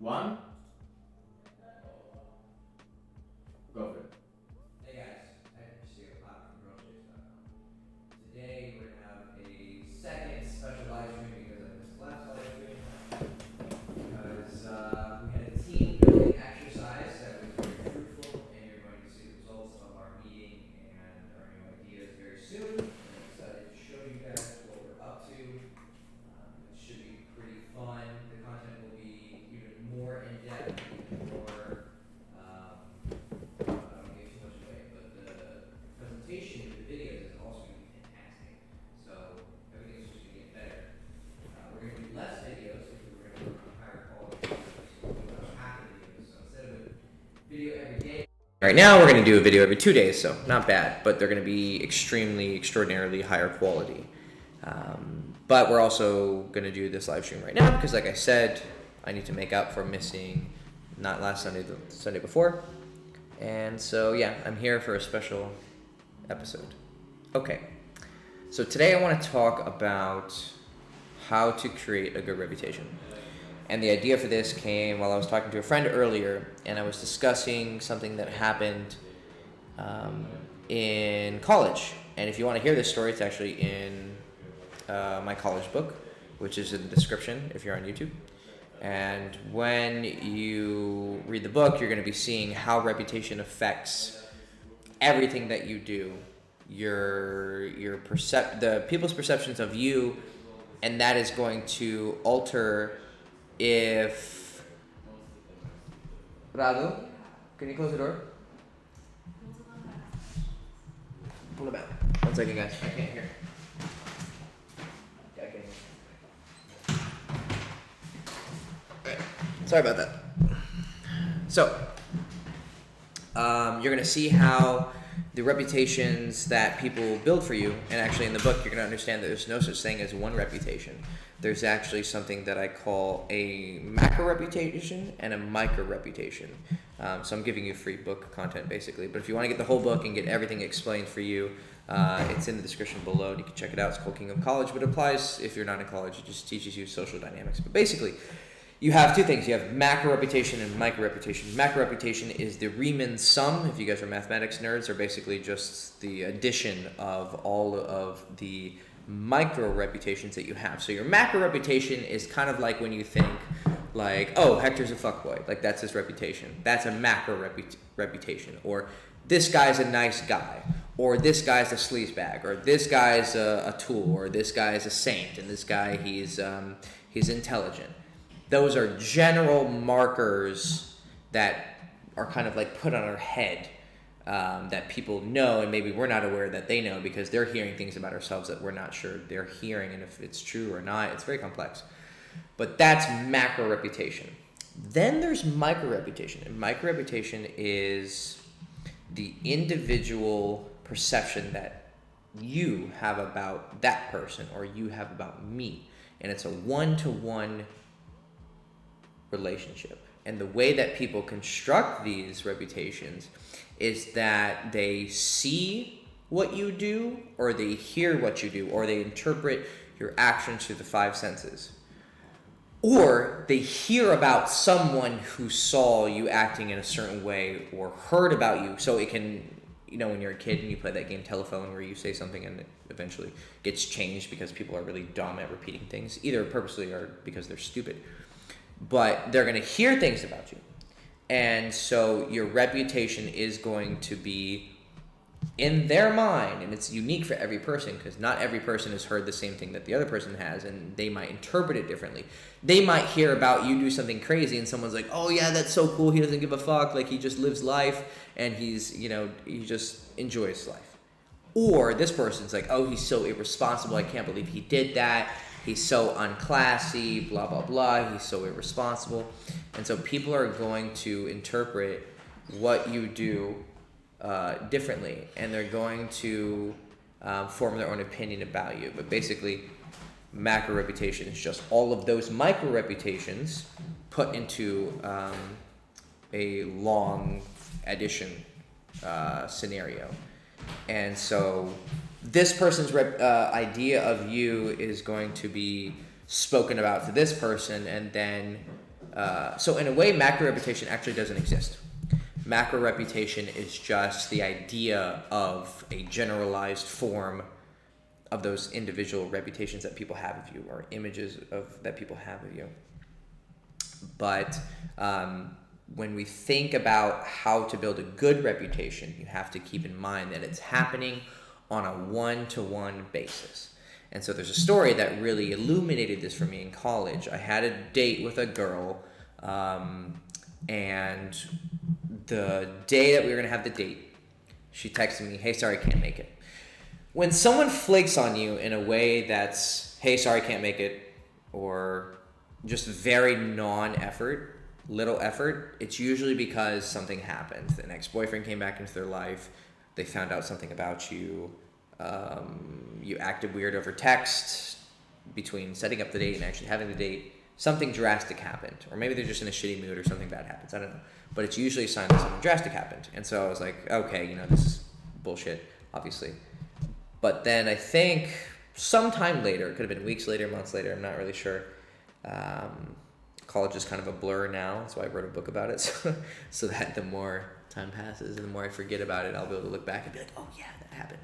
One. Go for it. Hey guys, Hector Castillo, from consultation. Today we're gonna have a second special live stream because I missed the last live stream. Because we had a team building exercise that was very fruitful, and you're going to see the results of our meeting and our new ideas very soon. I'm excited to show you guys what we're up to. It should be pretty fun. The content will be even more in depth, even more. I don't give too much away, but the presentation of the videos is also going to be fantastic. So everything's just going to get better. We're going to do less videos because we're going to work on higher quality videos. So we'll do about half the videos. So instead of a video every day. Right now we're going to do a video every 2 days, so not bad, but they're going to be extraordinarily higher quality. But we're also going to do this live stream right now because, like I said, I need to make up for missing not last Sunday, the Sunday before. And so, yeah, I'm here for a special episode. Okay, so today I want to talk about how to create a good reputation. And the idea for this came while I was talking to a friend earlier, and I was discussing something that happened in college. And if you want to hear this story, it's actually in my college book, which is in the description if you're on YouTube. And when you read the book, you're going to be seeing how reputation affects everything that you do, the people's perceptions of you, and that is going to alter if. Rado, can you close the door? Pull it back. 1 second, guys. I can't hear. Sorry about that. So, you're going to see how the reputations that people build for you, and actually in the book you're going to understand that there's no such thing as one reputation. There's actually something that I call a macro reputation and a micro reputation. So I'm giving you free book content basically, but if you want to get the whole book and get everything explained for you, it's in the description below and you can check it out. It's called King of College, but it applies if you're not in college. It just teaches you social dynamics. But basically, you have two things. You have macro reputation and micro reputation. Macro reputation is the Riemann sum. If you guys are mathematics nerds, are basically just the addition of all of the micro reputations that you have. So your macro reputation is kind of like when you think like, oh, Hector's a fuckboy. Like that's his reputation. That's a macro reputation. Or this guy's a nice guy. Or this guy's a sleazebag. Or this guy's a tool. Or this guy's a saint. And this guy, he's intelligent. Those are general markers that are kind of like put on our head that people know, and maybe we're not aware that they know because they're hearing things about ourselves that we're not sure they're hearing, and if it's true or not, it's very complex. But that's macro reputation. Then there's micro reputation, and micro reputation is the individual perception that you have about that person or you have about me, and it's a one-to-one relationship. And the way that people construct these reputations is that they see what you do, or they hear what you do, or they interpret your actions through the five senses, or they hear about someone who saw you acting in a certain way or heard about you. So it can, when you're a kid and you play that game Telephone where you say something and it eventually gets changed because people are really dumb at repeating things, either purposely or because they're stupid. But they're going to hear things about you. And so your reputation is going to be in their mind, and it's unique for every person because not every person has heard the same thing that the other person has, and they might interpret it differently. They might hear about you do something crazy and someone's like, oh yeah, that's so cool, he doesn't give a fuck, like he just lives life and he just enjoys life. Or this person's like, oh, he's so irresponsible, I can't believe he did that. He's so unclassy, blah, blah, blah. He's so irresponsible. And so people are going to interpret what you do differently. And they're going to form their own opinion about you. But basically, macro reputation is just all of those micro reputations put into a long addition scenario. And so this person's idea of you is going to be spoken about to this person, and then So in a way, macro reputation actually doesn't exist. Macro reputation is just the idea of a generalized form of those individual reputations that people have of you, or images that people have of you. But when we think about how to build a good reputation, you have to keep in mind that it's happening on a one-to-one basis. And so there's a story that really illuminated this for me in college. I had a date with a girl, and the day that we were going to have the date, she texted me, "Hey, sorry, I can't make it." When someone flakes on you in a way that's, "Hey, sorry, I can't make it," or just very non-effort, little effort, it's usually because something happened. An ex-boyfriend came back into their life. They found out something about you. You acted weird over text between setting up the date and actually having the date. Something drastic happened. Or maybe they're just in a shitty mood or something bad happens. I don't know. But it's usually a sign that something drastic happened. And so I was like, okay, this is bullshit, obviously. But then I think sometime later, it could have been weeks later, months later, I'm not really sure. College is kind of a blur now. That's why I wrote a book about it. So that the more time passes and the more I forget about it, I'll be able to look back and be like, oh yeah, that happened.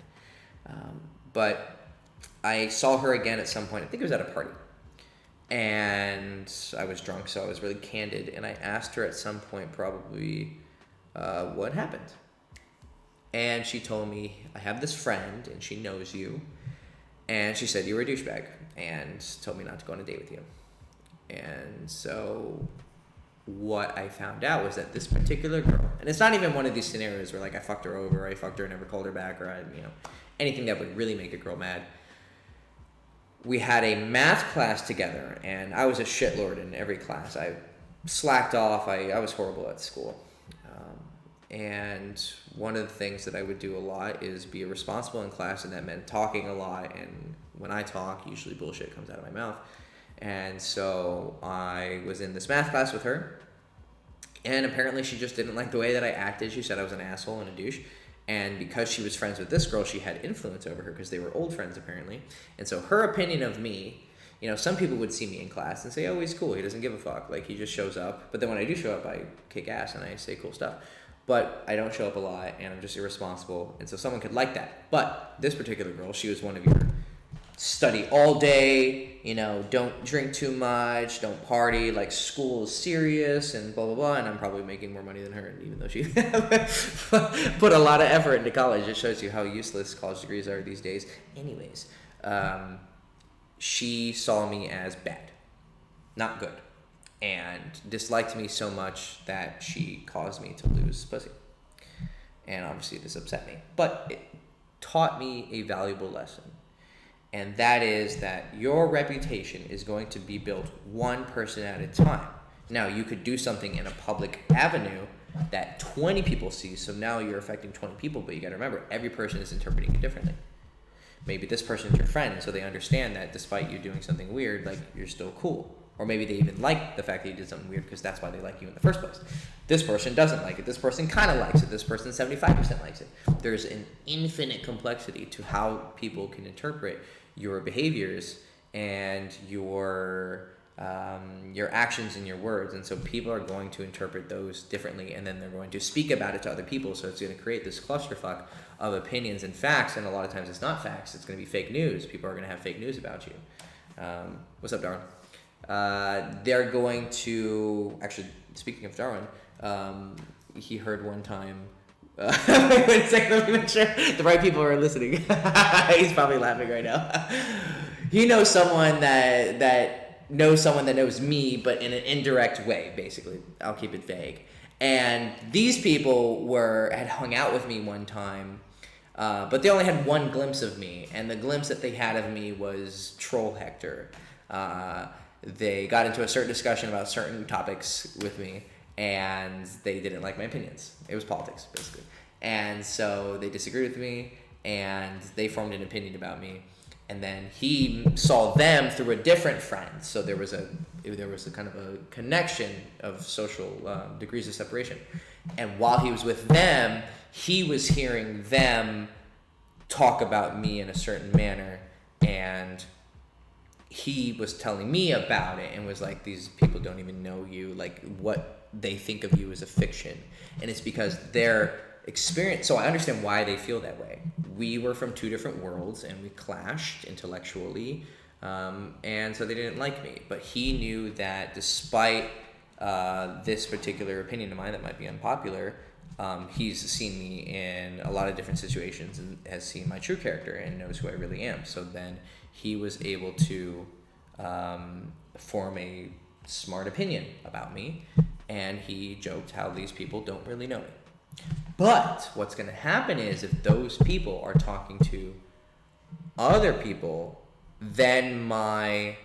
But I saw her again at some point. I think it was at a party. And I was drunk, so I was really candid. And I asked her at some point probably what happened. And she told me, "I have this friend, and she knows you. And she said you were a douchebag and told me not to go on a date with you." And so what I found out was that this particular girl, and it's not even one of these scenarios where like I fucked her over, or I fucked her and never called her back, or anything that would really make a girl mad. We had a math class together, and I was a shitlord in every class. I slacked off. I was horrible at school. And one of the things that I would do a lot is be responsible in class, and that meant talking a lot. And when I talk, usually bullshit comes out of my mouth. And so I was in this math class with her, and apparently she just didn't like the way that I acted. She said I was an asshole and a douche. And because she was friends with this girl, she had influence over her because they were old friends apparently. And so her opinion of me, some people would see me in class and say, "Oh, he's cool. He doesn't give a fuck. Like, he just shows up." But then when I do show up, I kick ass and I say cool stuff. But I don't show up a lot, and I'm just irresponsible. And so someone could like that. But this particular girl, she was one of your study all day, don't drink too much, don't party, like school is serious and blah, blah, blah. And I'm probably making more money than her, even though she put a lot of effort into college. It shows you how useless college degrees are these days. Anyways, she saw me as bad, not good, and disliked me so much that she caused me to lose pussy. And obviously this upset me, but it taught me a valuable lesson. And that is that your reputation is going to be built one person at a time. Now, you could do something in a public avenue that 20 people see, so now you're affecting 20 people, but you got to remember, every person is interpreting it differently. Maybe this person's your friend, and so they understand that despite you doing something weird, like, you're still cool. Or maybe they even like the fact that you did something weird because that's why they like you in the first place. This person doesn't like it. This person kind of likes it. This person 75% likes it. There's an infinite complexity to how people can interpret your behaviors and your actions and your words. And so people are going to interpret those differently, and then they're going to speak about it to other people. So it's going to create this clusterfuck of opinions and facts, and a lot of times it's not facts. It's going to be fake news. People are going to have fake news about you. What's up, Darwin? They're going to, actually, speaking of Darwin, he heard one time, wait a second, let me make sure the right people are listening. He's probably laughing right now. He knows someone that knows someone that knows me, but in an indirect way, basically. I'll keep it vague. And these people had hung out with me one time, but they only had one glimpse of me, and the glimpse that they had of me was Troll Hector. They got into a certain discussion about certain topics with me, and they didn't like my opinions. It was politics, basically. And so they disagreed with me, and they formed an opinion about me. And then he saw them through a different friend. So there was a kind of a connection of social degrees of separation. And while he was with them, he was hearing them talk about me in a certain manner, and he was telling me about it and was like, these people don't even know you, like what they think of you is a fiction. And it's because their experience, so I understand why they feel that way. We were from two different worlds and we clashed intellectually, and so they didn't like me. But he knew that despite this particular opinion of mine that might be unpopular, he's seen me in a lot of different situations and has seen my true character and knows who I really am. So then he was able to form a smart opinion about me, and he joked how these people don't really know me. But what's going to happen is if those people are talking to other people, then my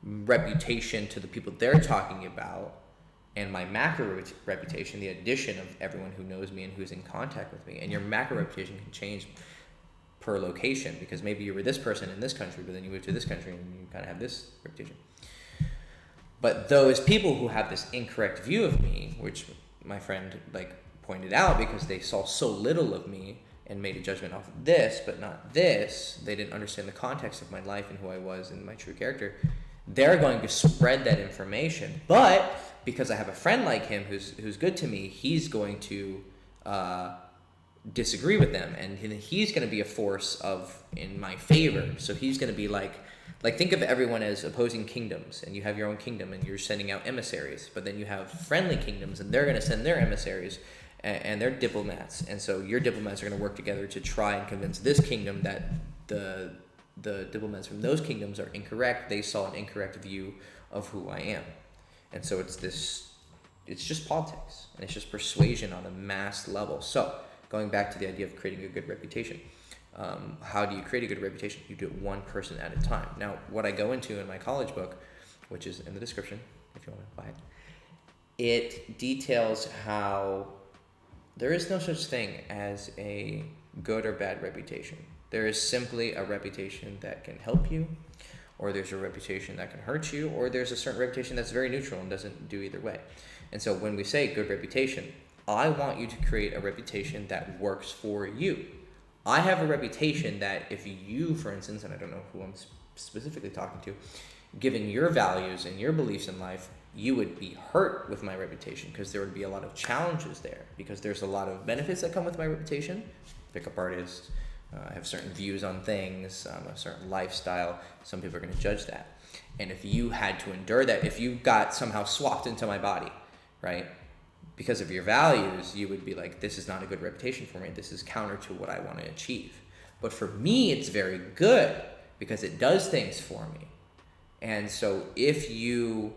reputation to the people they're talking about and my macro reputation, the addition of everyone who knows me and who's in contact with me, and your macro reputation can change per location, because maybe you were this person in this country, but then you moved to this country and you kind of have this reputation. But those people who have this incorrect view of me, which my friend like pointed out because they saw so little of me and made a judgment off of this, but not this, they didn't understand the context of my life and who I was and my true character, they're going to spread that information. But because I have a friend like him who's good to me, he's going to disagree with them, and he's going to be a force in my favor. So he's going to be like think of everyone as opposing kingdoms, and you have your own kingdom and you're sending out emissaries, but then you have friendly kingdoms and they're going to send their emissaries and they're diplomats, and so your diplomats are going to work together to try and convince this kingdom that the diplomats from those kingdoms are incorrect. They saw an incorrect view of who I am. And so it's just politics, and it's just persuasion on a mass level. So going back to the idea of creating a good reputation, how do you create a good reputation? You do it one person at a time. Now, what I go into in my college book, which is in the description if you want to buy it, it details how there is no such thing as a good or bad reputation. There is simply a reputation that can help you, or there's a reputation that can hurt you, or there's a certain reputation that's very neutral and doesn't do either way. And so when we say good reputation, I want you to create a reputation that works for you. I have a reputation that if you, for instance, and I don't know who I'm specifically talking to, given your values and your beliefs in life, you would be hurt with my reputation, because there would be a lot of challenges there, because there's a lot of benefits that come with my reputation. Pickup artist, I have certain views on things, a certain lifestyle. Some people are going to judge that. And if you had to endure that, if you got somehow swapped into my body, right, because of your values, you would be like, this is not a good reputation for me. This is counter to what I want to achieve. But for me, it's very good because it does things for me. And so if you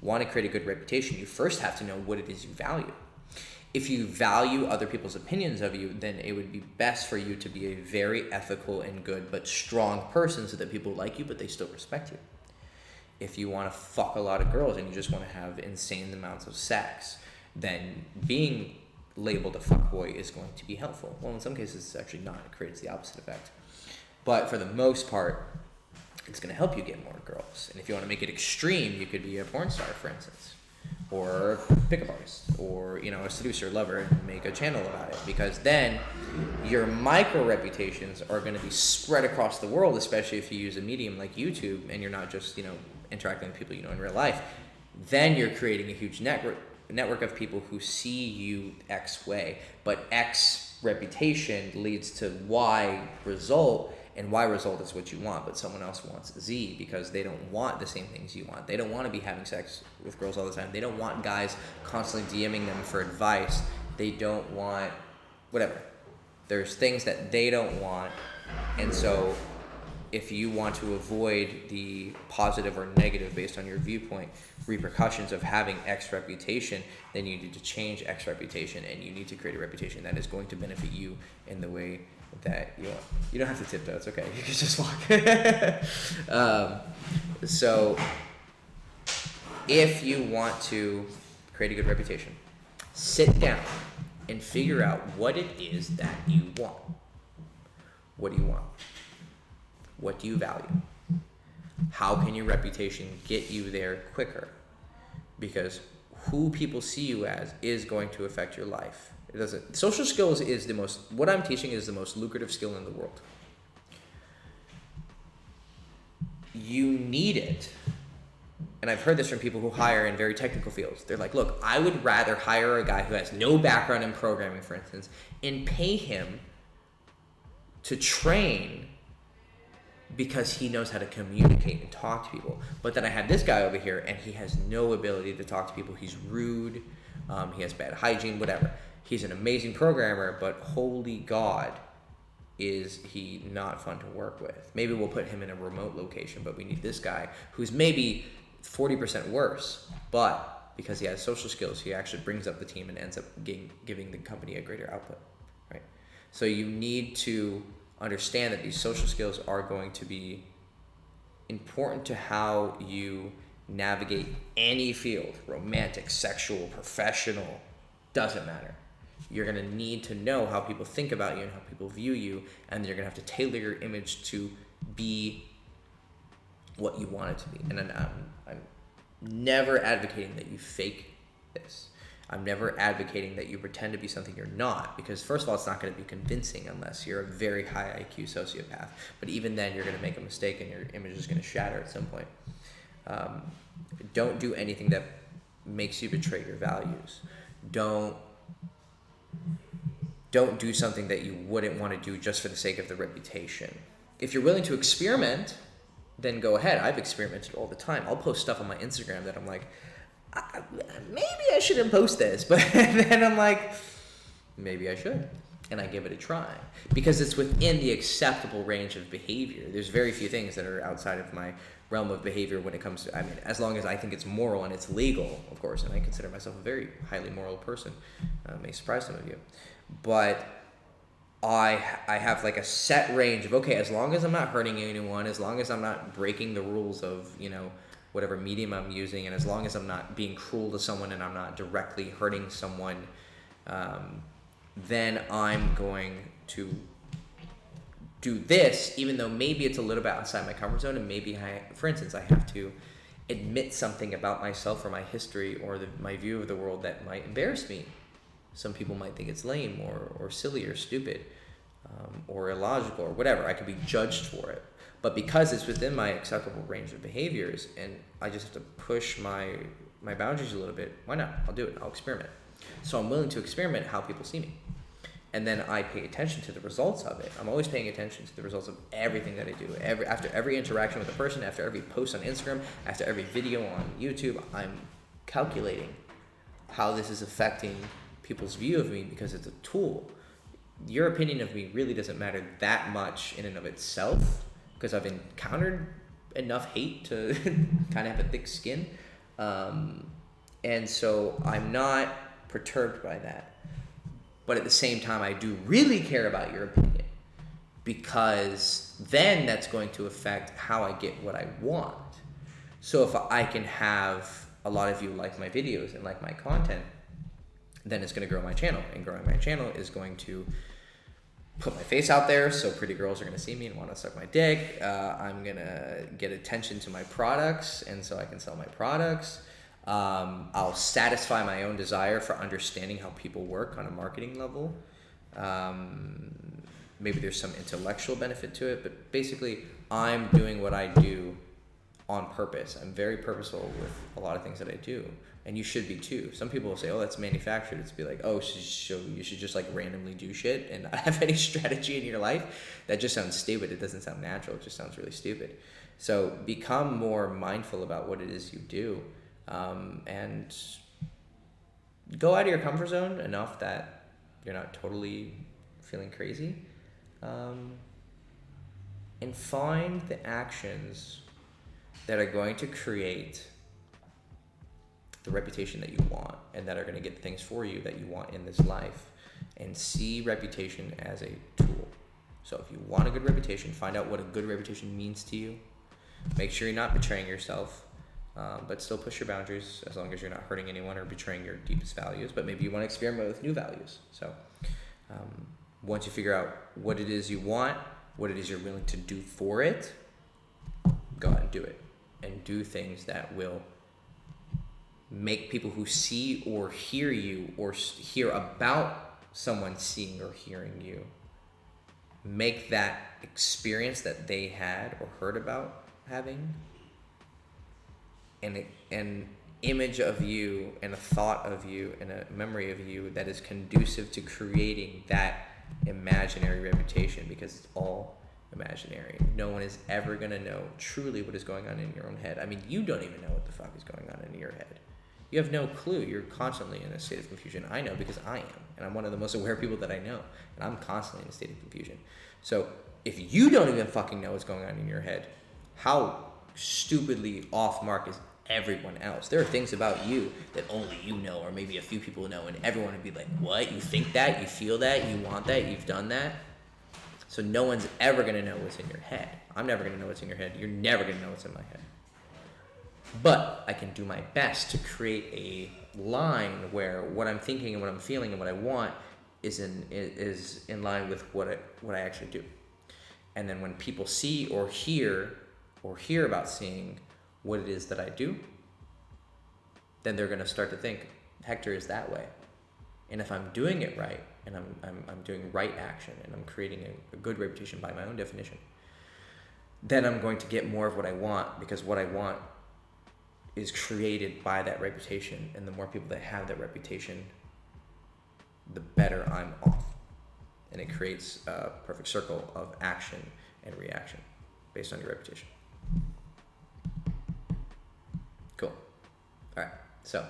want to create a good reputation, you first have to know what it is you value. If you value other people's opinions of you, then it would be best for you to be a very ethical and good but strong person so that people like you but they still respect you. If you want to fuck a lot of girls and you just want to have insane amounts of sex, then being labeled a fuckboy is going to be helpful. Well, in some cases it's actually not. It creates the opposite effect. But for the most part, it's going to help you get more girls. And if you want to make it extreme, you could be a porn star, for instance, or a pickup artist, or a seducer lover, and make a channel about it. Because then your micro reputations are going to be spread across the world, especially if you use a medium like YouTube and you're not just interacting with people in real life. Then you're creating a huge network of people who see you X way, but X reputation leads to Y result. And Y result is what you want, but someone else wants Z because they don't want the same things you want. They don't want to be having sex with girls all the time. They don't want guys constantly DMing them for advice. They don't want whatever. There's things that they don't want. And so if you want to avoid the positive or negative based on your viewpoint repercussions of having X reputation, then you need to change X reputation, and you need to create a reputation that is going to benefit you in the way that you don't have to tiptoe. It's okay. You can just walk. So if you want to create a good reputation, sit down and figure out what it is that you want. What do you want? What do you value? How can your reputation get you there quicker? Because who people see you as is going to affect your life. It doesn't. Social skills is what I'm teaching is the most lucrative skill in the world. you need it. And I've heard this from people who hire in very technical fields. They're like, look, I would rather hire a guy who has no background in programming, for instance, and pay him to train because he knows how to communicate and talk to people. But then I have this guy over here, and he has no ability to talk to people. He's rude. He has bad hygiene, whatever. He's an amazing programmer, but holy God, is he not fun to work with. Maybe we'll put him in a remote location, but we need this guy who's maybe 40% worse, but because he has social skills, he actually brings up the team and ends up giving the company a greater output, right? So you need to understand that these social skills are going to be important to how you navigate any field, romantic, sexual, professional, doesn't matter. You're going to need to know how people think about you and how people view you, and you're going to have to tailor your image to be what you want it to be. And I'm never advocating that you fake this. I'm never advocating that you pretend to be something you're not, because first of all, it's not going to be convincing unless you're a very high IQ sociopath. But even then, you're going to make a mistake and your image is going to shatter at some point. Don't do anything that makes you betray your values. Don't do something that you wouldn't want to do just for the sake of the reputation. If you're willing to experiment, then go ahead. I've experimented all the time. I'll post stuff on my Instagram that I'm like, maybe I shouldn't post this, but then I'm like, maybe I should, and I give it a try because it's within the acceptable range of behavior. There's very few things that are outside of my realm of behavior when it comes to, I mean, as long as I think it's moral and it's legal, of course, and I consider myself a very highly moral person. May surprise some of you, but I have like a set range of, okay, as long as I'm not hurting anyone, as long as I'm not breaking the rules of, whatever medium I'm using, and as long as I'm not being cruel to someone and I'm not directly hurting someone, then I'm going to do this, even though maybe it's a little bit outside my comfort zone, and maybe for instance, I have to admit something about myself or my history or my view of the world that might embarrass me. Some people might think it's lame or silly or stupid or illogical or whatever. I could be judged for it. But because it's within my acceptable range of behaviors and I just have to push my boundaries a little bit, why not? I'll do it. I'll experiment. So I'm willing to experiment how people see me. And then I pay attention to the results of it. I'm always paying attention to the results of everything that I do. After every interaction with a person, after every post on Instagram, after every video on YouTube, I'm calculating how this is affecting people's view of me because it's a tool. Your opinion of me really doesn't matter that much in and of itself because I've encountered enough hate to kind of have a thick skin. And so I'm not perturbed by that. But at the same time, I do really care about your opinion because then that's going to affect how I get what I want. So if I can have a lot of you like my videos and like my content, then it's going to grow my channel. And growing my channel is going to put my face out there so pretty girls are going to see me and want to suck my dick. I'm going to get attention to my products, and so I can sell my products. I'll satisfy my own desire for understanding how people work on a marketing level. Maybe there's some intellectual benefit to it, but basically I'm doing what I do on purpose. I'm very purposeful with a lot of things that I do, and you should be too. Some people will say, oh, that's manufactured. It's be like, oh, so you should just like randomly do shit and not have any strategy in your life. That just sounds stupid. It doesn't sound natural. It just sounds really stupid. So become more mindful about what it is you do. And go out of your comfort zone enough that you're not totally feeling crazy, and find the actions that are going to create the reputation that you want and that are going to get things for you that you want in this life, and see reputation as a tool. So if you want a good reputation, find out what a good reputation means to you. Make sure you're not betraying yourself. But still push your boundaries as long as you're not hurting anyone or betraying your deepest values. But maybe you want to experiment with new values. So once you figure out what it is you want, what it is you're willing to do for it, go out and do it. And do things that will make people who see or hear you or hear about someone seeing or hearing you, make that experience that they had or heard about having an image of you and a thought of you and a memory of you that is conducive to creating that imaginary reputation, because it's all imaginary. No one is ever going to know truly what is going on in your own head. I mean, you don't even know what the fuck is going on in your head. You have no clue. You're constantly in a state of confusion. I know because I am, and I'm one of the most aware people that I know, and I'm constantly in a state of confusion. So if you don't even fucking know what's going on in your head, how stupidly off mark is everyone else? There are things about you that only you know, or maybe a few people know, and everyone would be like, what? You think that? You feel that? You want that? You've done that? So no one's ever going to know what's in your head. I'm never going to know what's in your head. You're never going to know what's in my head. But I can do my best to create a line where what I'm thinking and what I'm feeling and what I want is in line with what I actually do. And then when people see or hear about seeing what it is that I do, then they're going to start to think, Hector is that way. And if I'm doing it right, and I'm doing right action, and I'm creating a good reputation by my own definition, then I'm going to get more of what I want, because what I want is created by that reputation. And the more people that have that reputation, the better I'm off. And it creates a perfect circle of action and reaction based on your reputation. Cool. All right. So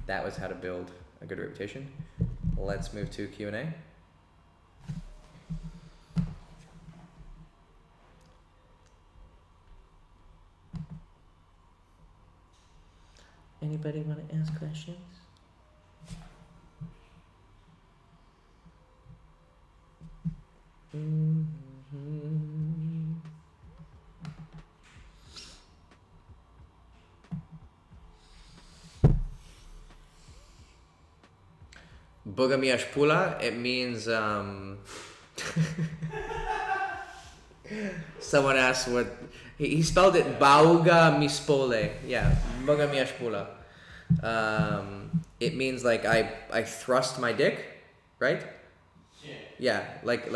that was how to build a good reputation. Let's move to Q&A. Anybody want to ask questions? Bogamiash Pula, it means someone asked what he spelled it Bauga Mispole. Yeah, Bogamiash Pula. It means like I thrust my dick, right? Yeah, like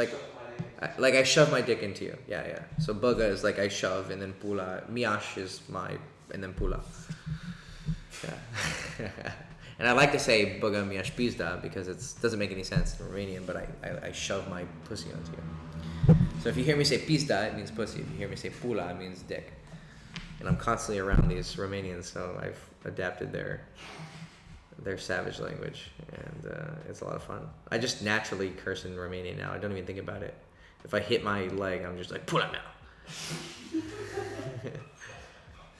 I shove my dick into you. Yeah. So Boga is like I shove, and then Pula, Miash is my, and then Pula. Yeah. And I like to say Boga Miash Pizda because it doesn't make any sense in Romanian, but I shove my pussy onto you. So if you hear me say Pizda, it means pussy. If you hear me say Pula, it means dick. And I'm constantly around these Romanians, so I've adapted their savage language, and it's a lot of fun. I just naturally curse in Romanian now. I don't even think about it. If I hit my leg, I'm just like, Pula now.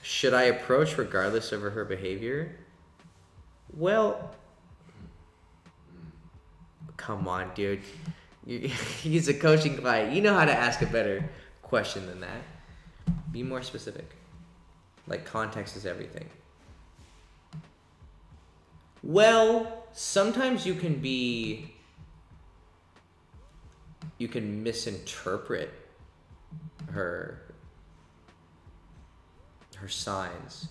Should I approach regardless of her behavior? Well, come on, dude. He's a coaching client. You know how to ask a better question than that. Be more specific. Like, context is everything. Well, sometimes you can misinterpret her signs.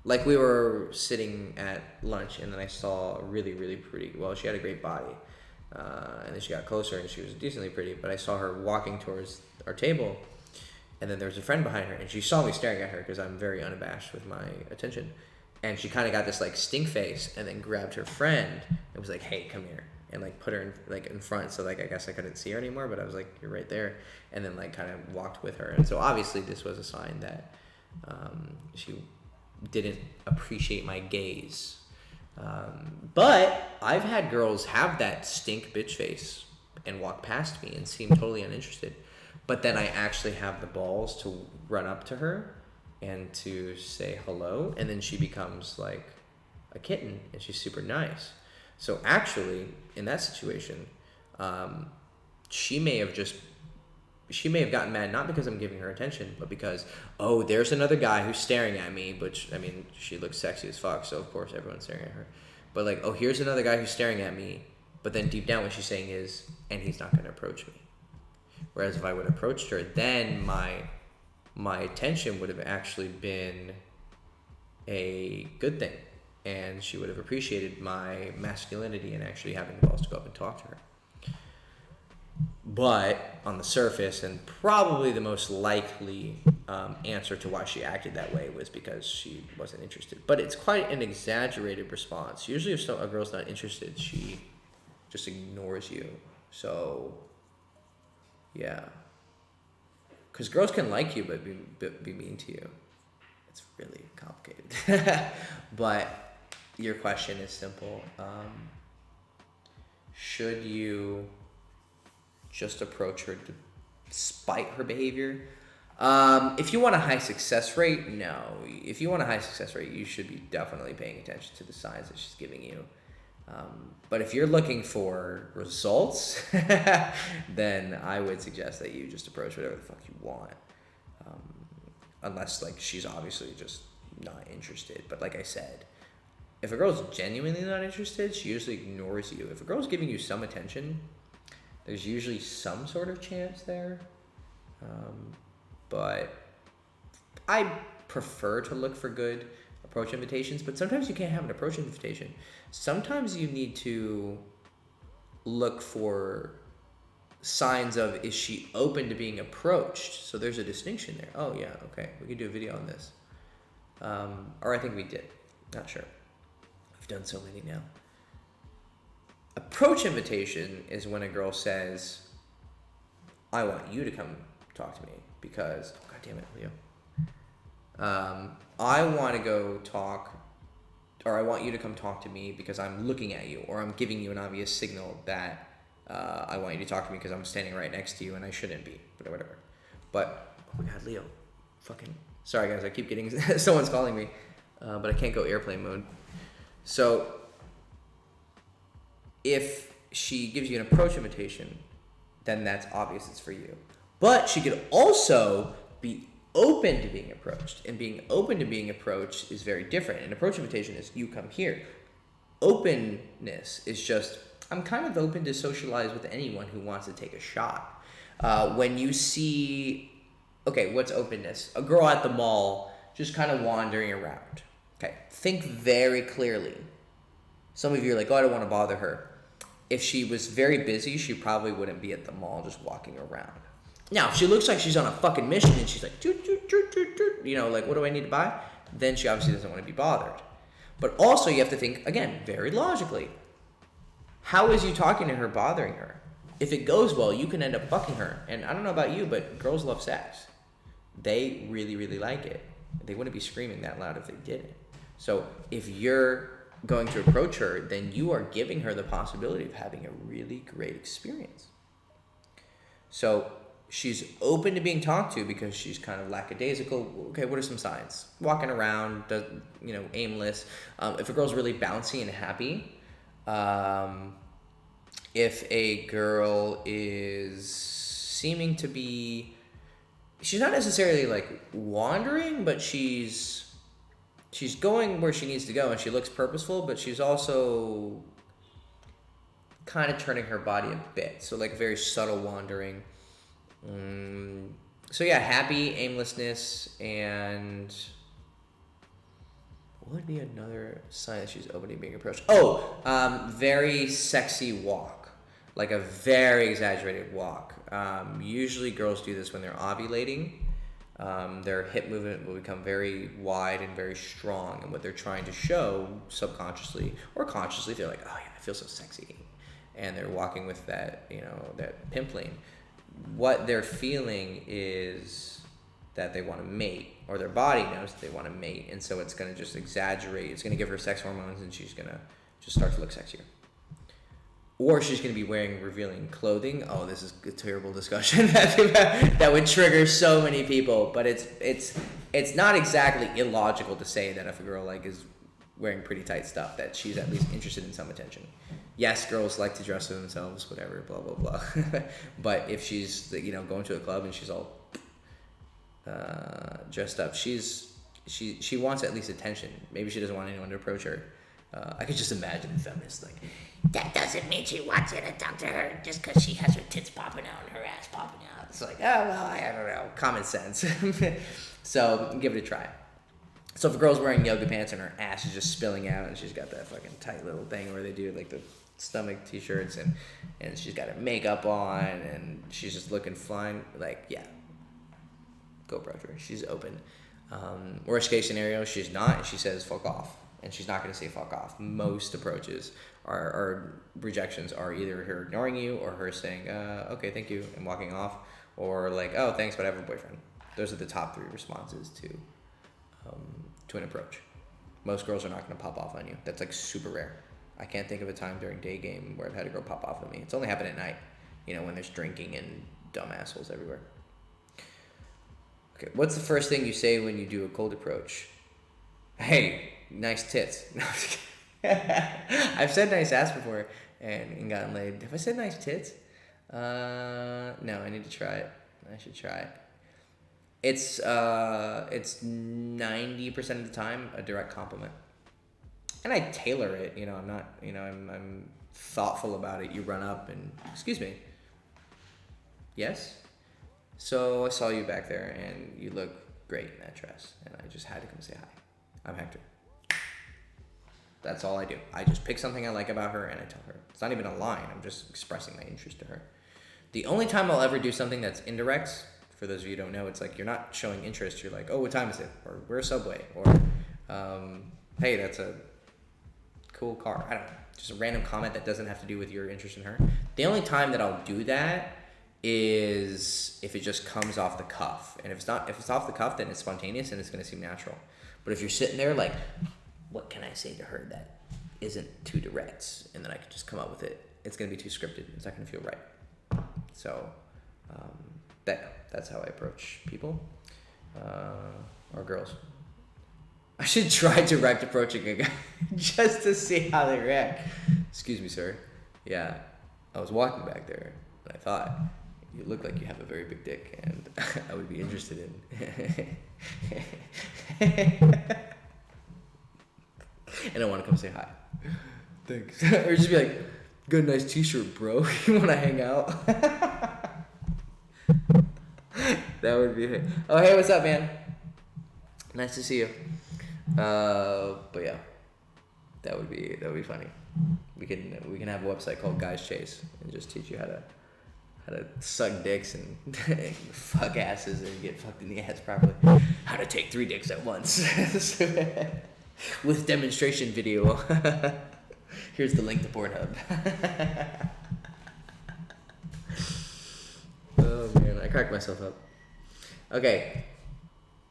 Like, we were sitting at lunch, and then I saw a really, really pretty, well, she had a great body, and then she got closer, and she was decently pretty, but I saw her walking towards our table, and then there was a friend behind her, and she saw me staring at her, because I'm very unabashed with my attention, and she kind of got this, like, stink face, and then grabbed her friend, and was like, hey, come here, and, like, put her, in front, so, like, I guess I couldn't see her anymore, but I was like, you're right there, and then, like, kind of walked with her, and so, obviously, this was a sign that she didn't appreciate my gaze. But I've had girls have that stink bitch face and walk past me and seem totally uninterested. But then I actually have the balls to run up to her and to say hello. And then she becomes like a kitten and she's super nice. So actually, in that situation, she may have gotten mad, not because I'm giving her attention, but because, oh, there's another guy who's staring at me, which, I mean, she looks sexy as fuck, so of course everyone's staring at her. But like, oh, here's another guy who's staring at me, but then deep down what she's saying is, and he's not going to approach me. Whereas if I would have approached her, then my attention would have actually been a good thing, and she would have appreciated my masculinity and actually having the balls to go up and talk to her. But on the surface, and probably the most likely answer to why she acted that way was because she wasn't interested. But it's quite an exaggerated response. Usually if a girl's not interested, she just ignores you. So, yeah. Because girls can like you but be mean to you. It's really complicated. But your question is simple. Should you just approach her despite her behavior? If you want a high success rate, no. If you want a high success rate, you should be definitely paying attention to the signs that she's giving you. But if you're looking for results, then I would suggest that you just approach whatever the fuck you want. Unless, like, she's obviously just not interested. But like I said, if a girl's genuinely not interested, she usually ignores you. If a girl's giving you some attention, there's usually some sort of chance there. But I prefer to look for good approach invitations, but sometimes you can't have an approach invitation. Sometimes you need to look for signs of, is she open to being approached? So there's a distinction there. Oh yeah, okay, we could do a video on this. Or I think we did, not sure. I've done so many now. Approach invitation is when a girl says, I want you to come talk to me because, oh, God damn it, Leo. I want to go talk, or I want you to come talk to me because I'm looking at you, or I'm giving you an obvious signal that I want you to talk to me because I'm standing right next to you and I shouldn't be, but whatever. But, oh my God, Leo, fucking, sorry guys, I keep getting, someone's calling me, but I can't go airplane mode. So, if she gives you an approach invitation, then that's obvious it's for you. But she could also be open to being approached, and being open to being approached is very different. An approach invitation is you come here. Openness is just, I'm kind of open to socialize with anyone who wants to take a shot. When you see, okay, what's openness? A girl at the mall just kind of wandering around. Okay, think very clearly. Some of you are like, oh, I don't want to bother her. If she was very busy, she probably wouldn't be at the mall just walking around. Now, if she looks like she's on a fucking mission and she's like, doot, doot, doot, doot, doot, you know, like, what do I need to buy? Then she obviously doesn't want to be bothered. But also you have to think, again, very logically, how is you talking to her bothering her? If it goes well, you can end up fucking her. And I don't know about you, but girls love sex. They really, really like it. They wouldn't be screaming that loud if they didn't. So if you're going to approach her, then you are giving her the possibility of having a really great experience. So she's open to being talked to because she's kind of lackadaisical. Okay, what are some signs? Walking around, aimless. If a girl's really bouncy and happy, if a girl is seeming to be, she's not necessarily like wandering, but she's going where she needs to go and she looks purposeful, but she's also kind of turning her body a bit. So like very subtle wandering. So yeah, happy, aimlessness, and what would be another sign that she's open to being approached? Very sexy walk, like a very exaggerated walk. Usually girls do this when they're ovulating. Their hip movement will become very wide and very strong, and what they're trying to show subconsciously or consciously, they're like, oh yeah, I feel so sexy, and they're walking with that, that pimpling. What they're feeling is that they want to mate, or their body knows that they want to mate, and so it's going to just exaggerate. It's going to give her sex hormones, and she's going to just start to look sexier. Or she's going to be wearing revealing clothing. Oh, this is a terrible discussion that would trigger so many people. But it's not exactly illogical to say that if a girl is wearing pretty tight stuff, that she's at least interested in some attention. Yes, girls like to dress for themselves, whatever, blah, blah, blah. But if she's, going to a club and she's all dressed up, she wants at least attention. Maybe she doesn't want anyone to approach her. I could just imagine the feminist that doesn't mean she wants you to talk to her just because she has her tits popping out and her ass popping out. It's like, oh, well, I don't know. Common sense. So give it a try. So if a girl's wearing yoga pants and her ass is just spilling out and she's got that fucking tight little thing where they do like the stomach t-shirts and she's got her makeup on and she's just looking fine, like, yeah, go approach her. She's open. Worst case scenario, she's not and she says fuck off. And she's not going to say fuck off. Most approaches or rejections are either her ignoring you or her saying, okay, thank you, and walking off, or like, oh, thanks, but I have a boyfriend. Those are the top 3 responses to an approach. Most girls are not going to pop off on you. That's like super rare. I can't think of a time during day game where I've had a girl pop off on me. It's only happened at night, when there's drinking and dumb assholes everywhere. Okay, what's the first thing you say when you do a cold approach? Hey, nice tits. No, I'm just kidding. I've said nice ass before and gotten laid. Have I said nice tits? No, I need to try it. I should try it. It's 90% of the time a direct compliment, and I tailor it. I'm not. I'm thoughtful about it. You run up and excuse me. Yes. So I saw you back there, and you look great in that dress, and I just had to come say hi. I'm Hector. That's all I do. I just pick something I like about her, and I tell her. It's not even a line. I'm just expressing my interest to her. The only time I'll ever do something that's indirect. For those of you who don't know, it's like you're not showing interest. You're like, oh, what time is it? Or we're a Subway. Or, hey, that's a cool car. I don't know. Just a random comment that doesn't have to do with your interest in her. The only time that I'll do that is if it just comes off the cuff. And if it's off the cuff, then it's spontaneous and it's going to seem natural. But if you're sitting there like, what can I say to her that isn't too direct? And then I can just come up with it. It's going to be too scripted. It's not going to feel right. So, that's how I approach people or girls. I should try direct approaching a guy just to see how they react. Excuse me, sir. Yeah, I was walking back there and I thought you look like you have a very big dick and I would be interested in. And I want to come say hi. Thanks. Or just be like, got a nice t-shirt, bro. You want to hang out? That would be it. Oh, hey, what's up, man? Nice to see you. But yeah, that would be funny. We can have a website called Guys Chase and just teach you how to suck dicks and fuck asses and get fucked in the ass properly. How to take 3 dicks at once with demonstration video. Here's the link to Pornhub. Oh man, I cracked myself up. Okay.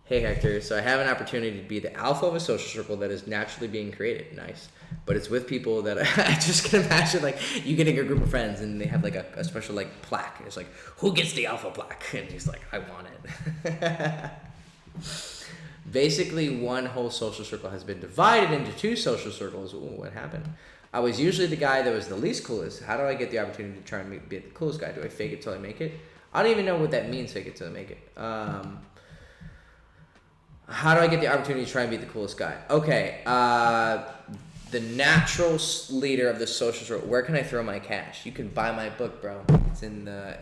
Hey Hector, so I have an opportunity to be the alpha of a social circle that is naturally being created. Nice. But it's with people that I just can imagine, like, you getting a group of friends and they have like a special like plaque. And it's like, who gets the alpha plaque? And he's like, I want it. Basically, one whole social circle has been divided into 2 social circles. Ooh, what happened? I was usually the guy that was the least coolest. How do I get the opportunity to try and be the coolest guy? Do I fake it till I make it? I don't even know what that means, fake it till I make it. How do I get the opportunity to try and be the coolest guy? Okay, the natural leader of the social circle. Where can I throw my cash? You can buy my book, bro. It's in the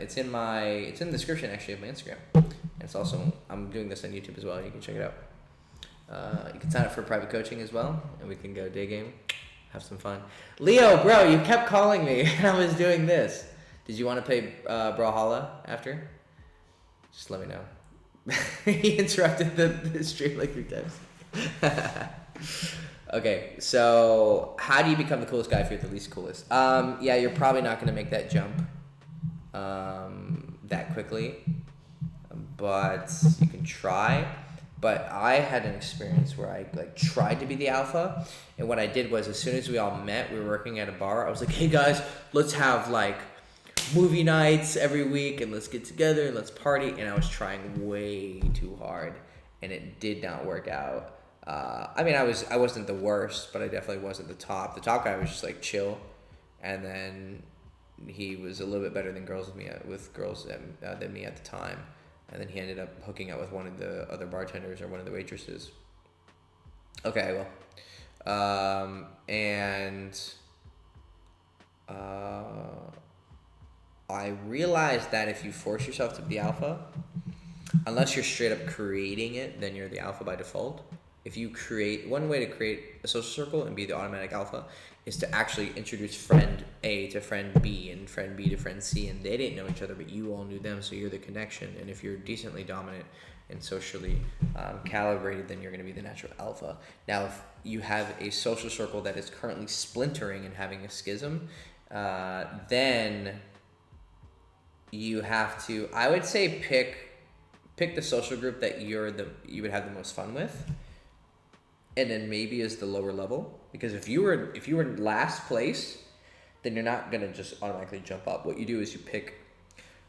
description actually of my Instagram. And it's also, I'm doing this on YouTube as well. You can check it out. You can sign up for private coaching as well, and we can go day game, have some fun. Leo, bro, you kept calling me, and I was doing this. Did you want to play Brawlhalla after? Just let me know. He interrupted the stream like 3 times. Okay, so how do you become the coolest guy if you're the least coolest? Yeah, you're probably not going to make that jump that quickly, but you can try. But I had an experience where I like tried to be the alpha, and what I did was as soon as we all met, we were working at a bar. I was like, hey guys, let's have like movie nights every week and let's get together and let's party. And I was trying way too hard and it did not work out. I mean, I wasn't the worst, but I definitely wasn't the top. The top guy was just like chill, and then he was a little bit better than girls than me at the time. And then he ended up hooking up with one of the other bartenders or one of the waitresses. Okay, well, I realized that if you force yourself to be alpha, unless you're straight up creating it, then you're the alpha by default. if you create, one way to create a social circle and be the automatic alpha is to actually introduce friend A to friend B and friend B to friend C, and they didn't know each other, but you all knew them, so you're the connection. And if you're decently dominant and socially calibrated, then you're going to be the natural alpha. Now, if you have a social circle that is currently splintering and having a schism, then you have to, I would say, pick the social group that you would have the most fun with, and then maybe is the lower level. Because if you were in last place, then you're not gonna just automatically jump up. What you do is you pick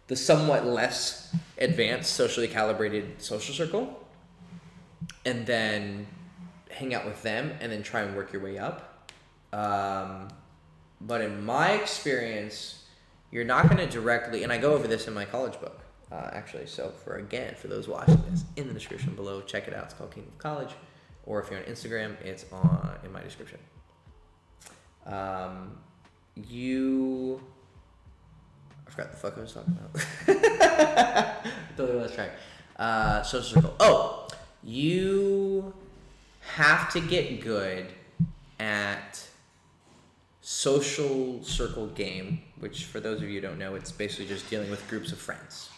the somewhat less advanced, socially calibrated social circle, and then hang out with them, and then try and work your way up. But in my experience, you're not gonna directly, and I go over this in my college book, actually. So for those watching this, in the description below, check it out. It's called Kingdom of College. Or if you're on Instagram, it's in my description. I forgot the fuck I was talking about. Totally lost track. Social circle. Oh, you have to get good at social circle game, which for those of you who don't know, it's basically just dealing with groups of friends.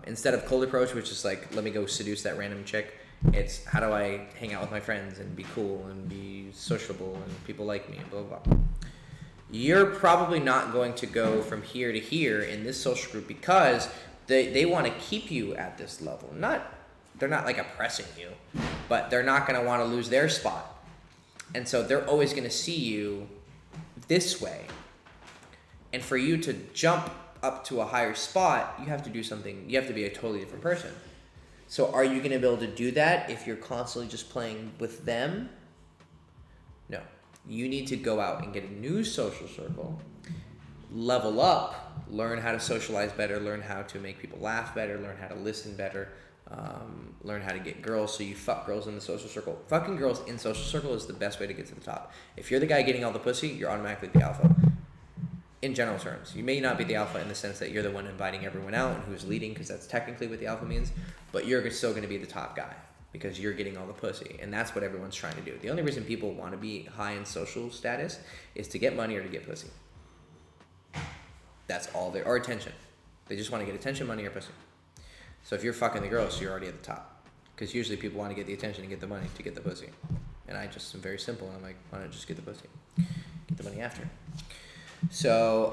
Instead of cold approach, which is like, let me go seduce that random chick, it's how do I hang out with my friends and be cool and be sociable and people like me and blah, blah, blah. You're probably not going to go from here to here in this social group because they want to keep you at this level. They're not like oppressing you, but they're not going to want to lose their spot. And so they're always going to see you this way. And for you to jump up to a higher spot, you have to do something. You have to be a totally different person. So are you going to be able to do that if you're constantly just playing with them? No. You need to go out and get a new social circle, level up, learn how to socialize better, learn how to make people laugh better, learn how to listen better, learn how to get girls so you fuck girls in the social circle. Fucking girls in social circle is the best way to get to the top. If you're the guy getting all the pussy, you're automatically the alpha. In general terms, you may not be the alpha in the sense that you're the one inviting everyone out and who's leading, because that's technically what the alpha means, but you're still going to be the top guy because you're getting all the pussy, and that's what everyone's trying to do. The only reason people want to be high in social status is to get money or to get pussy. That's all or attention. They just want to get attention, money, or pussy. So if you're fucking the girls, you're already at the top, because usually people want to get the attention and get the money to get the pussy, and I just am very simple, and I'm like, why not just get the pussy, get the money after. So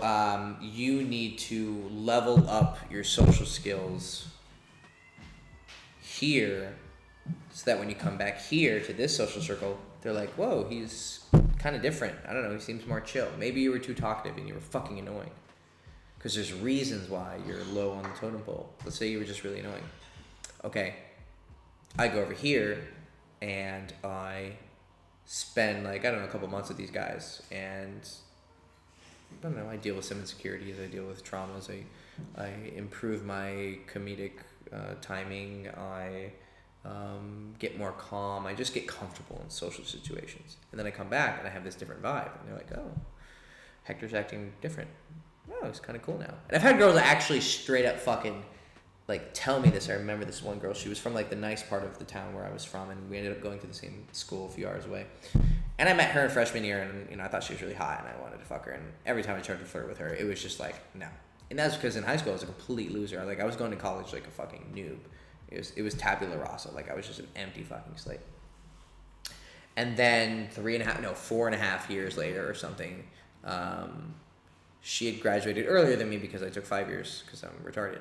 you need to level up your social skills here so that when you come back here to this social circle, they're like, whoa, he's kind of different. I don't know, he seems more chill. Maybe you were too talkative and you were fucking annoying. Because there's reasons why you're low on the totem pole. Let's say you were just really annoying. Okay, I go over here and I spend a couple months with these guys, and I don't know, I deal with some insecurities, I deal with traumas, I improve my comedic timing, I get more calm, I just get comfortable in social situations. And then I come back and I have this different vibe, and they're like, oh, Hector's acting different. Oh, he's kind of cool now. And I've had girls actually straight up fucking tell me this. I remember this one girl, she was from the nice part of the town where I was from, and we ended up going to the same school a few hours away. And I met her in freshman year, and I thought she was really hot, and I wanted to fuck her. And every time I tried to flirt with her, it was just no. And that's because in high school I was a complete loser. I was going to college like a fucking noob. It was tabula rasa. I was just an empty fucking slate. And then 4.5 years later or something, she had graduated earlier than me because I took 5 years because I'm retarded.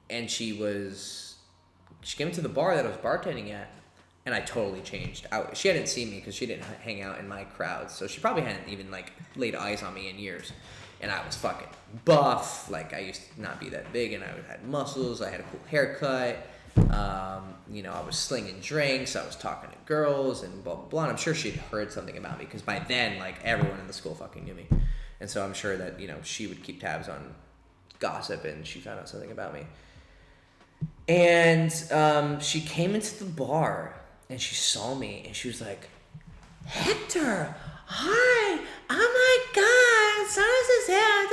And she came to the bar that I was bartending at, and I totally changed. She hadn't seen me because she didn't hang out in my crowd, so she probably hadn't even laid eyes on me in years. And I was fucking buff. I used to not be that big, and I had muscles. I had a cool haircut. I was slinging drinks. I was talking to girls and blah blah blah. And I'm sure she'd heard something about me because by then everyone in the school fucking knew me, and so I'm sure that she would keep tabs on gossip, and she found out something about me. And she came into the bar and she saw me and she was like, Hector, hi, oh my god, Sona's here,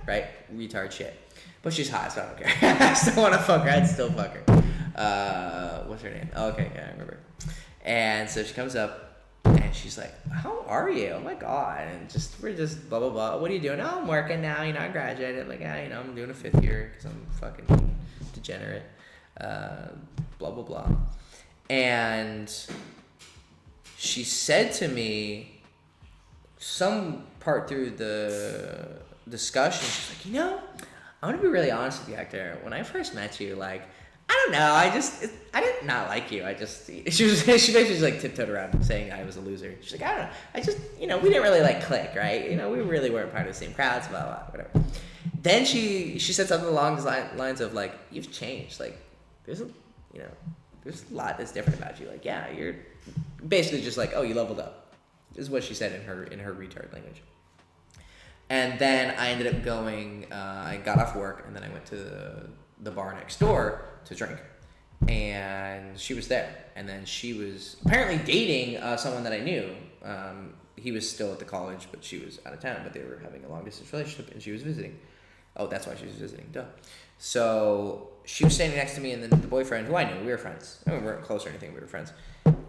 right? Retard shit. But she's hot, so I don't care. I still want to fuck her, I'd still fuck her. What's her name? Oh, okay, yeah, I remember. And so she comes up and she's like, "How are you? Oh my god!" And we're just blah blah blah. What are you doing? Oh, I'm working now. I graduated. I'm like, yeah, I'm doing a 5th year because I'm fucking degenerate. Blah blah blah. And she said to me, some part through the discussion, she's like, I'm gonna be really honest with you, Hector. When I first met you, like, I don't know, I did not like you. She basically like tiptoed around saying I was a loser. She's like, I don't know, I just, we didn't really like click, right? We really weren't part of the same crowds, blah blah, whatever. Then she said something along the lines of like, you've changed. Like, there's a lot that's different about you. Like, yeah, you're basically just like, oh, you leveled up. This is what she said in her retard language. And then I ended up going, I got off work, and then I went to the bar next door to drink. And she was there. And then she was apparently dating someone that I knew. He was still at the college, but she was out of town. But they were having a long-distance relationship, and she was visiting. Oh, that's why she was visiting. Duh. So she was standing next to me, and then the boyfriend, who I knew, we were friends. I mean, we weren't close or anything, we were friends.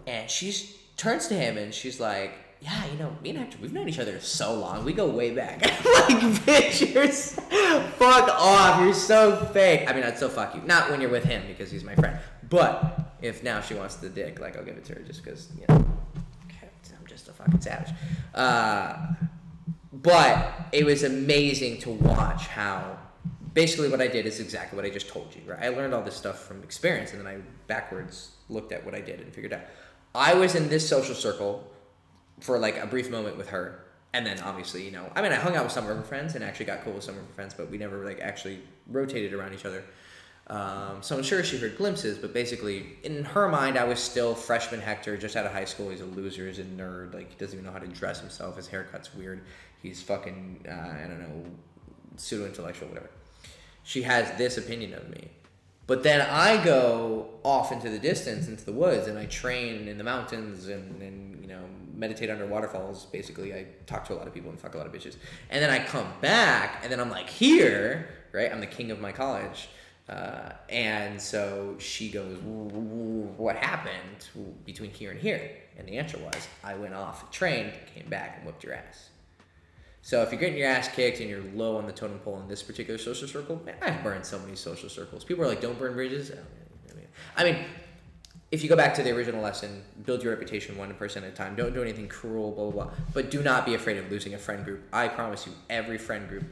And she turns to him, and she's like, yeah, me and Hector, we've known each other so long. We go way back. I'm like, bitch, fuck off. You're so fake. I mean, I'd still fuck you. Not when you're with him, because he's my friend. But if now she wants the dick, like, I'll give it to her just because, I'm just a fucking savage. But it was amazing to watch how basically what I did is exactly what I just told you, right? I learned all this stuff from experience, and then I backwards looked at what I did and figured out. I was in this social circle for like a brief moment with her, and then obviously, I hung out with some of her friends and actually got cool with some of her friends, but we never like actually rotated around each other. So I'm sure she heard glimpses, but basically in her mind, I was still freshman Hector, just out of high school. He's a loser, he's a nerd, like he doesn't even know how to dress himself. His haircut's weird. He's fucking, pseudo-intellectual, whatever. She has this opinion of me. But then I go off into the distance, into the woods, and I train in the mountains and meditate under waterfalls. Basically, I talk to a lot of people and fuck a lot of bitches. And then I come back, and then I'm like, here, right? I'm the king of my college. And so she goes, what happened between here and here? And the answer was, I went off, trained, came back, and whipped your ass. So if you're getting your ass kicked and you're low on the totem pole in this particular social circle, man, I've burned so many social circles. People are like, don't burn bridges. I mean, if you go back to the original lesson, build your reputation one person at a time. Don't do anything cruel, blah, blah, blah. But do not be afraid of losing a friend group. I promise you, every friend group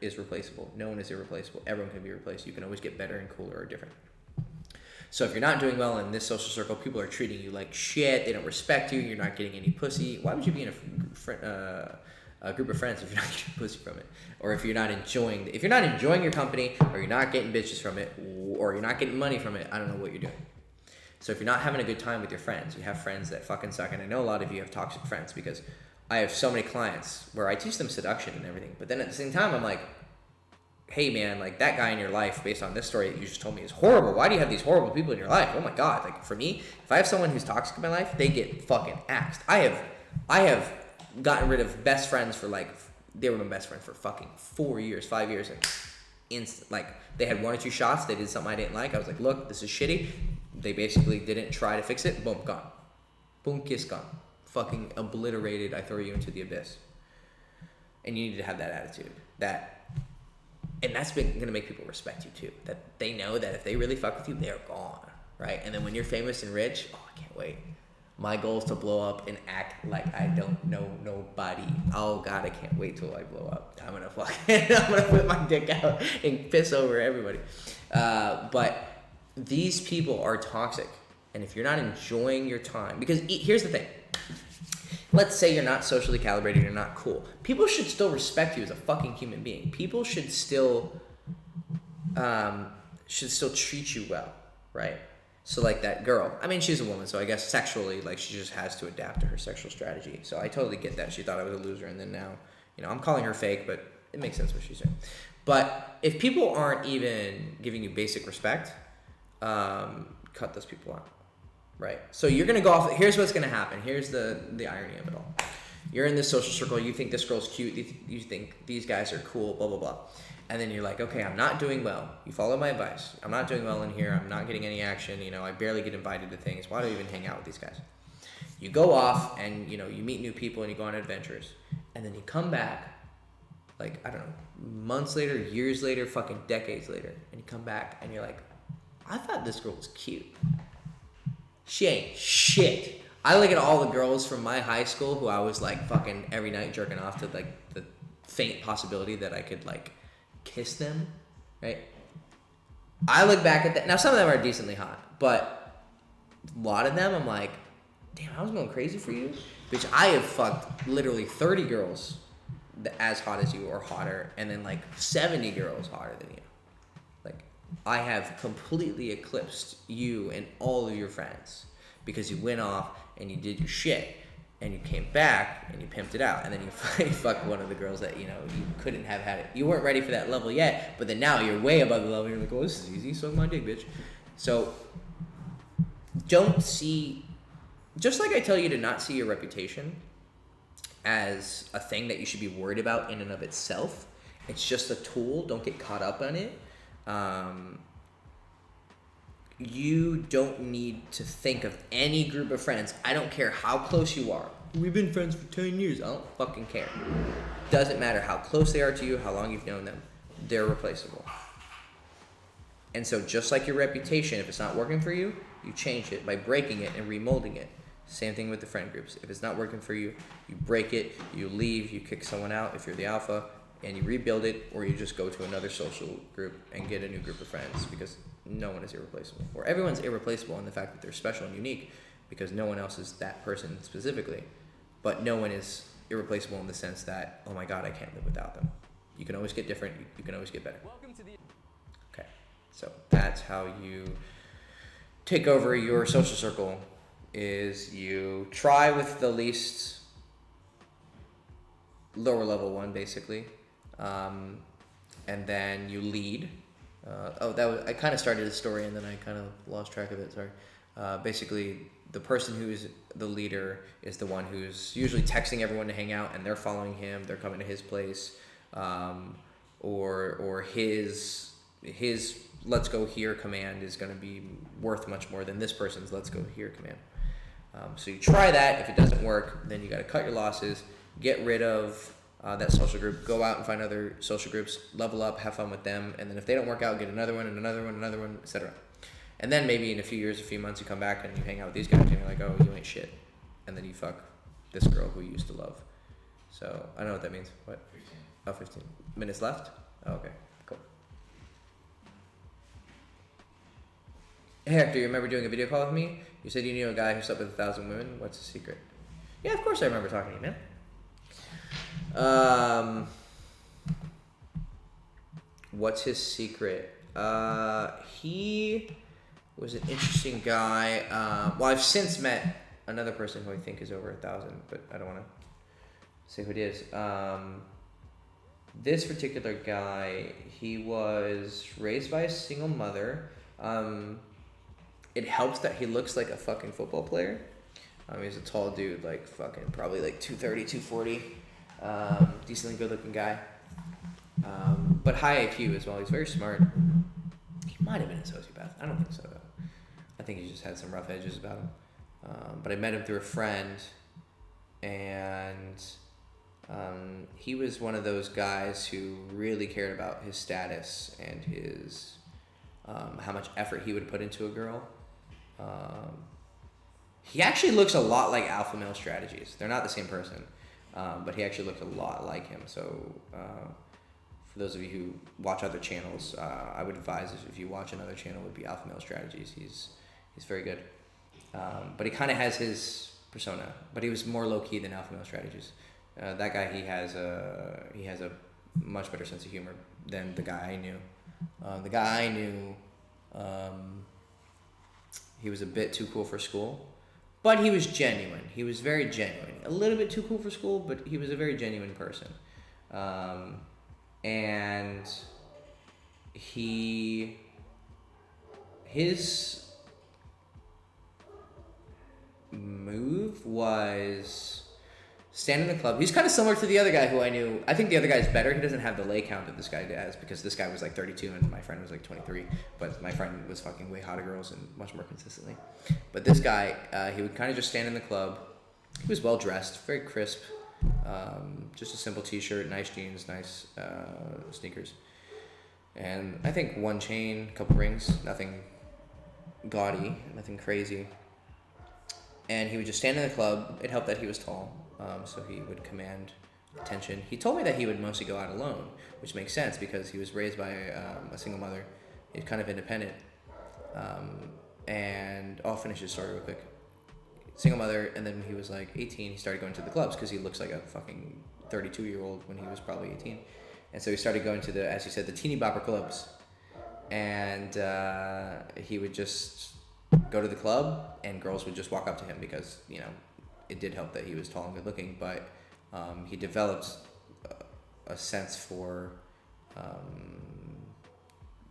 is replaceable. No one is irreplaceable. Everyone can be replaced. You can always get better and cooler or different. So if you're not doing well in this social circle, people are treating you like shit. They don't respect you. You're not getting any pussy. Why would you be in a group of friends if you're not getting pussy from it? Or if you're not enjoying your company, or you're not getting bitches from it, or you're not getting money from it, I don't know what you're doing. So if you're not having a good time with your friends, you have friends that fucking suck. And I know a lot of you have toxic friends, because I have so many clients where I teach them seduction and everything. But then at the same time, I'm like, hey man, like that guy in your life, based on this story that you just told me, is horrible. Why do you have these horrible people in your life? Oh my god. Like for me, if I have someone who's toxic in my life, they get fucking axed. I have gotten rid of best friends for like, they were my best friend for fucking 4 years, 5 years, and like they had 1 or 2 shots, they did something I didn't like. I was like, look, this is shitty. They basically didn't try to fix it. Boom, gone. Boom, kiss, gone. Fucking obliterated. I throw you into the abyss. And you need to have that attitude. And that's going to make people respect you too. That they know that if they really fuck with you, they're gone, right? And then when you're famous and rich, oh, I can't wait. My goal is to blow up and act like I don't know nobody. Oh God, I can't wait till I blow up. I'm gonna whip my dick out and piss over everybody. But these people are toxic, and if you're not enjoying your time, because here's the thing. Let's say you're not socially calibrated, you're not cool. People should still respect you as a fucking human being. People should still treat you well, right? So like that girl, I mean, she's a woman, so I guess sexually, like she just has to adapt to her sexual strategy. So I totally get that. She thought I was a loser, and then now, I'm calling her fake, but it makes sense what she's saying. But if people aren't even giving you basic respect, cut those people out. Right. So you're going to go off. Here's what's going to happen. Here's the irony of it all. You're in this social circle. You think this girl's cute. You think these guys are cool, blah, blah, blah. And then you're like, okay, I'm not doing well. You follow my advice. I'm not doing well in here. I'm not getting any action. You know, I barely get invited to things. Why do I even hang out with these guys? You go off and, you know, you meet new people and you go on adventures. And then you come back, like, I don't know, months later, years later, fucking decades later. And you come back and you're like, I thought this girl was cute. She ain't shit. I look at all the girls from my high school who I was, like, fucking every night jerking off to, like, the faint possibility that I could, like, kiss them, right? I look back at that. Now, some of them are decently hot, but a lot of them, I'm like, damn, I was going crazy for you. Bitch, I have fucked literally 30 girls as hot as you or hotter, and then like 70 girls hotter than you. Like, I have completely eclipsed you and all of your friends because you went off and you did your shit. And you came back and you pimped it out, and then you fucked one of the girls that, you know, you couldn't have had it. You weren't ready for that level yet, but then now you're way above the level. You're like, oh, this is easy. Suck my dick, bitch. So don't see, just like I tell you to not see your reputation as a thing that you should be worried about in and of itself. It's just a tool. Don't get caught up on it. You don't need to think of any group of friends. I don't care how close you are. We've been friends for 10 years. I don't fucking care. Doesn't matter how close they are to you, how long you've known them. They're replaceable. And so just like your reputation, if it's not working for you, you change it by breaking it and remolding it. Same thing with the friend groups. If it's not working for you, you break it, you leave, you kick someone out if you're the alpha, and you rebuild it, or you just go to another social group and get a new group of friends, because no one is irreplaceable. Or everyone's irreplaceable in the fact that they're special and unique, because no one else is that person specifically. But no one is irreplaceable in the sense that, oh my God, I can't live without them. You can always get different. You can always get better. Okay, so that's how you take over your social circle, is you try with the least lower level one, basically. And then you lead. I kind of started the story and then I kind of lost track of it. Sorry. Basically, the person who's the leader is the one who's usually texting everyone to hang out, and they're following him. They're coming to his place, or his "let's go here" command is going to be worth much more than this person's "let's go here" command. So you try that. If it doesn't work, then you got to cut your losses, get rid of that social group, go out and find other social groups, level up, have fun with them, and then if they don't work out, get another one, and another one, another one, etc. And then maybe in a few years, a few months, you come back and you hang out with these guys, and you're like, oh, you ain't shit. And then you fuck this girl who you used to love. So I don't know what that means. What? 15. Oh, 15 minutes left? Oh, okay, cool. Hey, Hector, you remember doing a video call with me? You said you knew a guy who slept with 1,000 women. What's his secret? Yeah, of course I remember talking to you, man. What's his secret? He was an interesting guy. Well, I've since met another person who I think is over 1,000, but I don't want to say who it is. This particular guy, he was raised by a single mother. It helps that he looks like a fucking football player. He's a tall dude, like fucking probably like 230, 240. Decently good looking guy. But high IQ as well. He's very smart. He might have been a sociopath. I don't think so, though. I think he just had some rough edges about him. But I met him through a friend, and he was one of those guys who really cared about his status and his how much effort he would put into a girl. He actually looks a lot like Alpha Male Strategies. They're not the same person, but he actually looked a lot like him. So for those of you who watch other channels, I would advise if you watch another channel, it would be Alpha Male Strategies. He's very good. But he kind of has his persona, but he was more low key than Alpha Male Strategies. That guy, he has a much better sense of humor than the guy I knew. The guy I knew, he was a bit too cool for school, but he was genuine. He was very genuine. A little bit too cool for school, but he was a very genuine person. And his move was stand in the club. He's kind of similar to the other guy who I knew. I think the other guy's better. He doesn't have the lay count that this guy has because this guy was like 32 and my friend was like 23. But my friend was fucking way hotter girls and much more consistently. But this guy, he would kind of just stand in the club. He was well dressed, very crisp. Just a simple t-shirt, nice jeans, nice sneakers. And I think one chain, couple rings, nothing gaudy, nothing crazy. And he would just stand in the club. It helped that he was tall. So he would command attention. He told me that he would mostly go out alone, which makes sense because he was raised by a single mother. He's kind of independent. And I'll finish his story real quick. Single mother, and then when he was like 18, he started going to the clubs because he looks like a fucking 32-year-old when he was probably 18. And so he started going to the, as you said, the teeny bopper clubs. And he would just go to the club and girls would just walk up to him because, you know, it did help that he was tall and good looking, but he developed a sense for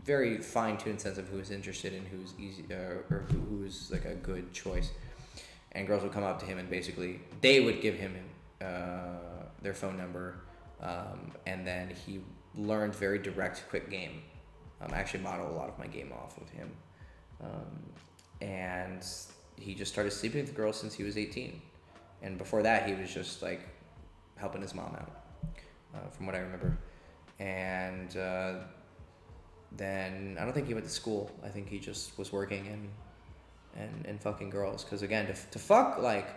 very fine-tuned sense of who's interested and who's easy or who's like a good choice. And girls would come up to him and basically they would give him their phone number, and then he learned very direct, quick game. I actually modeled a lot of my game off with him, and he just started sleeping with girls since he was 18. And before that, he was just like helping his mom out, from what I remember. And then I don't think he went to school. I think he just was working and fucking girls. Because again, to fuck like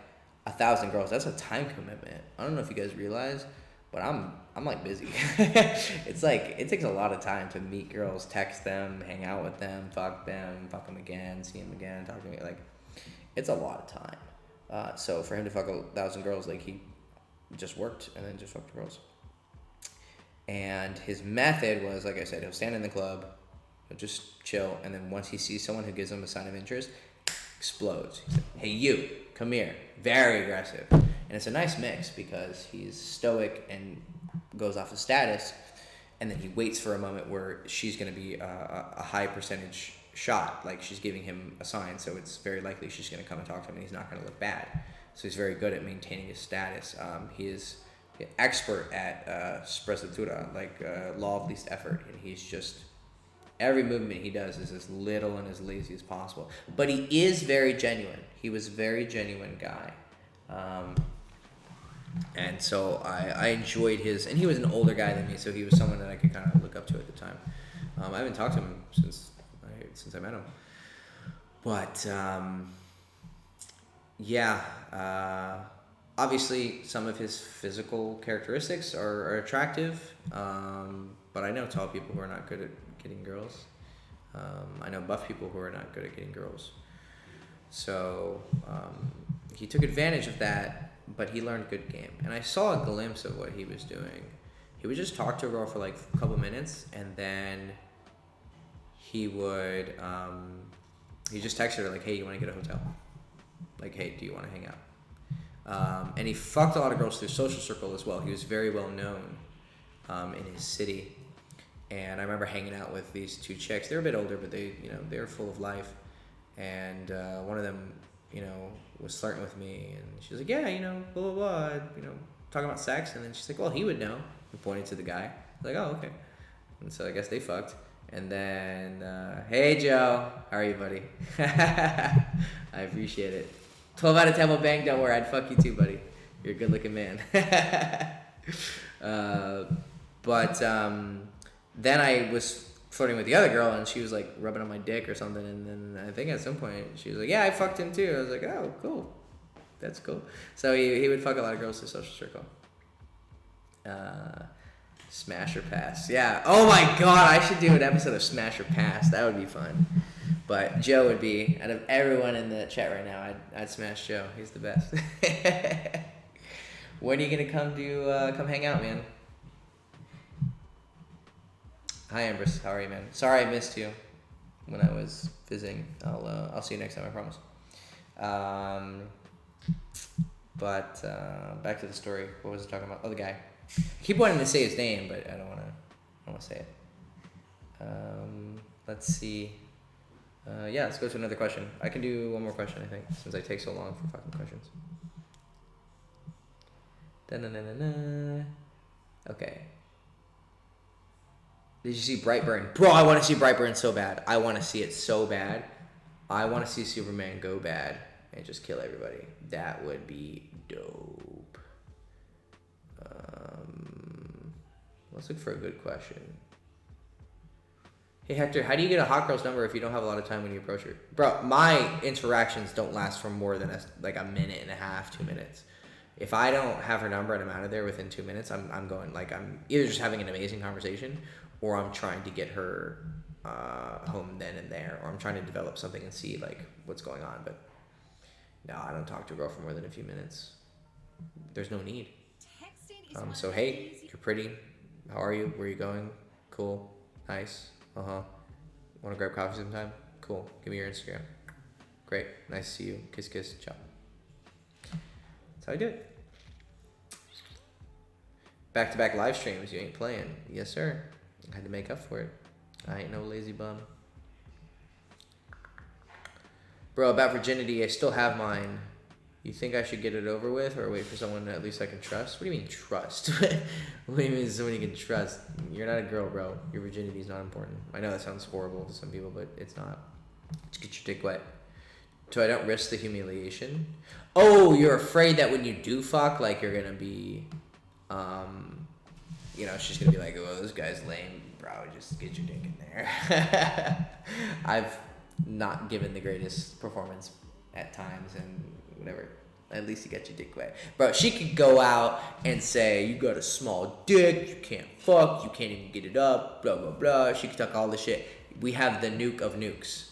1,000 girls, that's a time commitment. I don't know if you guys realize, but I'm like busy. It's like it takes a lot of time to meet girls, text them, hang out with them, fuck them again, see them again, talk to me. Like it's a lot of time. So for him to fuck 1,000 girls, like he just worked and then just fucked girls. And his method was, like I said, he'll stand in the club, he'll just chill, and then once he sees someone who gives him a sign of interest, explodes. He's like, hey you, come here. Very aggressive. And it's a nice mix because he's stoic and goes off of status, and then he waits for a moment where she's going to be a high percentage shot, like she's giving him a sign, so it's very likely she's going to come and talk to him and he's not going to look bad. So he's very good at maintaining his status. He is an expert at sprezzatura, like law of least effort, and he's just every movement he does is as little and as lazy as possible, but he is very genuine. He was a very genuine guy, and so I enjoyed his, and he was an older guy than me, so he was someone that I could kind of look up to at the time. I haven't talked to him since I met him, but obviously some of his physical characteristics are attractive, but I know tall people who are not good at getting girls. I know buff people who are not good at getting girls, so he took advantage of that, but he learned good game, and I saw a glimpse of what he was doing. He would just talk to a girl for like a couple minutes, and then he would he just texted her like, hey, you want to get a hotel? Like, hey, do you want to hang out? And he fucked a lot of girls through social circle as well. He was very well known in his city, and I remember hanging out with these two chicks. They were a bit older, but they were full of life, and one of them was flirting with me, and she was like, yeah, blah blah blah, talking about sex, and then she's like, well, he would know, and pointed to the guy. I was like, oh, okay. And so I guess they fucked. And then, hey Joe, how are you, buddy? I appreciate it. 12 out of 10 will bang, don't worry, I'd fuck you too, buddy. You're a good looking man. But then I was flirting with the other girl, and she was like rubbing on my dick or something, and then I think at some point she was like, yeah, I fucked him too. I was like, oh, cool. That's cool. So he would fuck a lot of girls through social circle. Smash or pass. Yeah. Oh my god, I should do an episode of Smash or Pass. That would be fun. But Joe would be, out of everyone in the chat right now, I'd smash Joe. He's the best. When are you gonna come hang out, man? Hi Ambrose, how are you, man? Sorry I missed you when I was visiting. I'll see you next time, I promise. But back to the story. What was I talking about? Oh, the guy. I keep wanting to say his name, but I don't want to say it. Let's see. Let's go to another question. I can do one more question, I think, since I take so long for fucking questions. Da-na-na-na-na. Okay. Did you see Brightburn? Bro, I want to see Brightburn so bad. I want to see it so bad. I want to see Superman go bad and just kill everybody. That would be dope. Let's look for a good question. Hey Hector, how do you get a hot girl's number if you don't have a lot of time when you approach her? Bro, my interactions don't last for more than a minute and a half, 2 minutes. If I don't have her number and I'm out of there within 2 minutes, I'm going, like, I'm either just having an amazing conversation or I'm trying to get her home then and there, or I'm trying to develop something and see, like, what's going on. But no, I don't talk to a girl for more than a few minutes. There's no need. So hey, you're pretty. How are you? Where are you going? Cool. Nice. Want to grab coffee sometime? Cool. Give me your Instagram. Great. Nice to see you. Kiss, kiss. Ciao. That's how I do it. Back-to-back live streams. You ain't playing. Yes, sir. I had to make up for it. I ain't no lazy bum. Bro, about virginity, I still have mine. You think I should get it over with or wait for someone that at least I can trust? What do you mean trust? What do you mean someone you can trust? You're not a girl, bro. Your virginity is not important. I know that sounds horrible to some people, but it's not. Just get your dick wet. So I don't risk the humiliation. Oh, you're afraid that when you do fuck, like, you're gonna be, she's gonna be like, oh, this guy's lame, bro, just get your dick in there. I've not given the greatest performance at times, and whatever. At least you got your dick wet. Bro, she could go out and say, you got a small dick, you can't fuck, you can't even get it up, blah, blah, blah. She could talk all this shit. We have the nuke of nukes.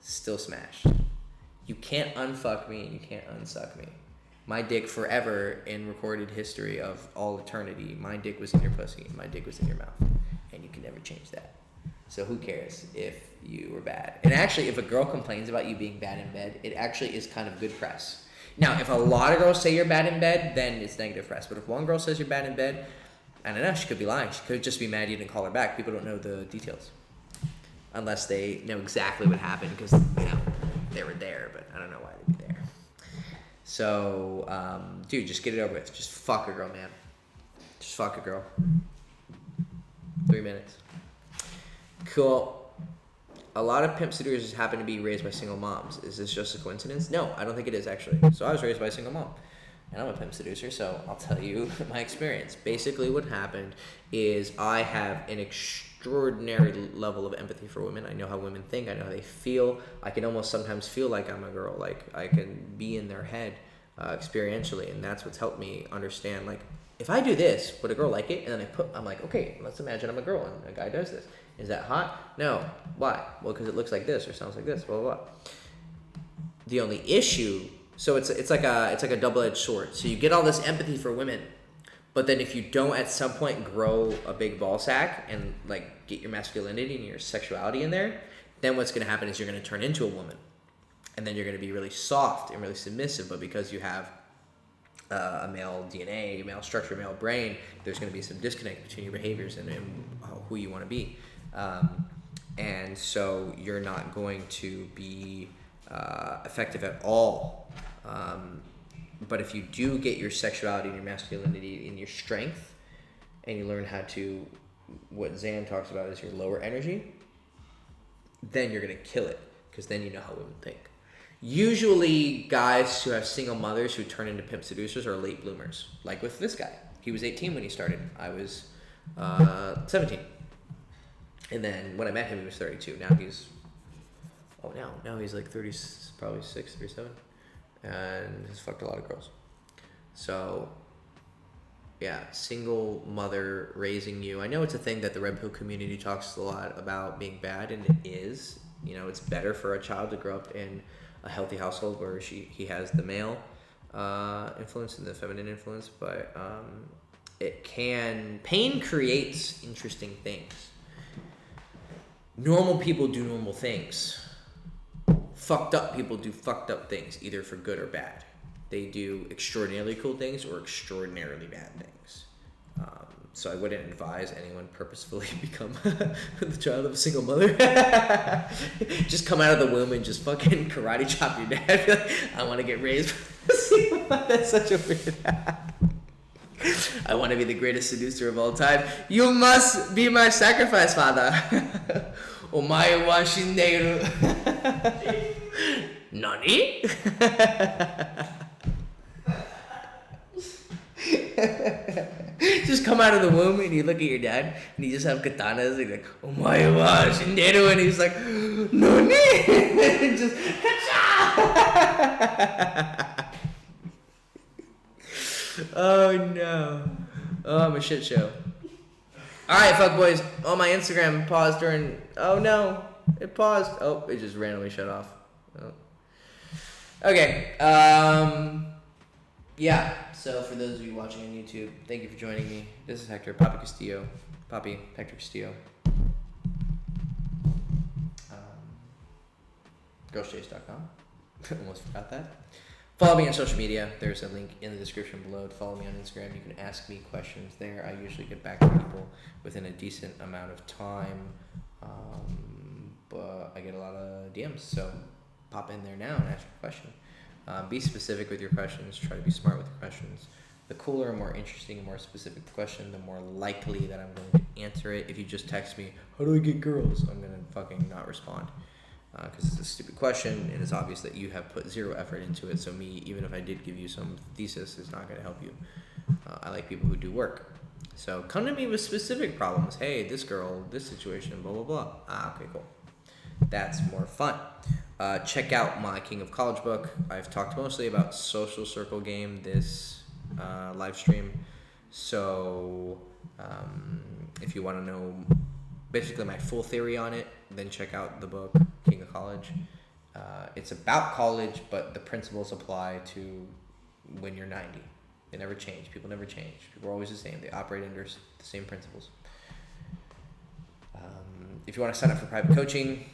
Still smashed. You can't unfuck me and you can't unsuck me. My dick forever in recorded history of all eternity, my dick was in your pussy, my dick was in your mouth. And you can never change that. So who cares if you were bad? And actually, if a girl complains about you being bad in bed, it actually is kind of good press. Now, if a lot of girls say you're bad in bed, then it's negative press. But if one girl says you're bad in bed, I don't know, she could be lying. She could just be mad you didn't call her back. People don't know the details. Unless they know exactly what happened because, they were there, but I don't know why they'd be there. So, dude, just get it over with. Just fuck a girl, man. Just fuck a girl. 3 minutes. Cool. A lot of pimp seducers happen to be raised by single moms. Is this just a coincidence? No, I don't think it is, actually. So I was raised by a single mom. And I'm a pimp seducer, so I'll tell you my experience. Basically, what happened is I have an extraordinary level of empathy for women. I know how women think. I know how they feel. I can almost sometimes feel like I'm a girl. Like, I can be in their head experientially, and that's what's helped me understand, like, if I do this, would a girl like it? And then I'm like, okay, let's imagine I'm a girl and a guy does this. Is that hot? No. Why? Well, because it looks like this or sounds like this, blah, blah, blah. The only issue, so it's like a double-edged sword. So you get all this empathy for women, but then if you don't at some point grow a big ball sack and, like, get your masculinity and your sexuality in there, then what's going to happen is you're going to turn into a woman. And then you're going to be really soft and really submissive, but because you have a male DNA, male structure, male brain, there's going to be some disconnect between your behaviors and who you want to be. And so you're not going to be effective at all. But if you do get your sexuality and your masculinity and your strength, and you learn how to, what Zan talks about is your lower energy, then you're going to kill it, because then you know how women think. Usually guys who have single mothers who turn into pimp seducers are late bloomers. Like with this guy. He was 18 when he started. I was 17. And then when I met him, he was 32. Now he's, now he's like 30, probably 6, 37. And he's fucked a lot of girls. So, yeah, single mother raising you. I know it's a thing that the Red Pill community talks a lot about being bad, and it is. You know, it's better for a child to grow up in a healthy household where he has the male influence and the feminine influence, but pain creates interesting things. Normal people do normal things. Fucked up people do fucked up things, either for good or bad. They do extraordinarily cool things or extraordinarily bad things. So I wouldn't advise anyone purposefully become the child of a single mother. Just come out of the womb and just fucking karate chop your dad. I want to get raised by a single mother. That's such a weird I want to be the greatest seducer of all time. You must be my sacrifice, father. Omae wa shinderu. Nani? Just come out of the womb and you look at your dad and you just have katanas and you're like, Omae wa shinderu, and he's like, Nani? And just oh no. Oh, I'm a shit show. Alright, fuck boys. Oh, my Instagram paused during. Oh no. It paused. Oh, it just randomly shut off. Oh. Okay. Yeah. So for those of you watching on YouTube, thank you for joining me. This is Hector Castillo. Hector Castillo. Girlschase.com. Almost forgot that. Follow me on social media. There's a link in the description below. Follow me on Instagram. You can ask me questions there. I usually get back to people within a decent amount of time. But I get a lot of DMs, so pop in there now and ask your question. Be specific with your questions. Try to be smart with your questions. The cooler and more interesting and more specific the question, the more likely that I'm going to answer it. If you just text me, how do I get girls? I'm going to fucking not respond. Because it's a stupid question, and it's obvious that you have put zero effort into it. So me, even if I did give you some thesis, is not going to help you. I like people who do work. So come to me with specific problems. Hey, this girl, this situation, blah, blah, blah. Okay, cool. That's more fun. Check out my King of College book. I've talked mostly about social circle game this live stream. So if you want to know basically my full theory on it, then check out the book King of College. It's about college, but the principles apply to when you're 90. They never change. People never change. People are always the same. They operate under the same principles. If you want to sign up for private coaching,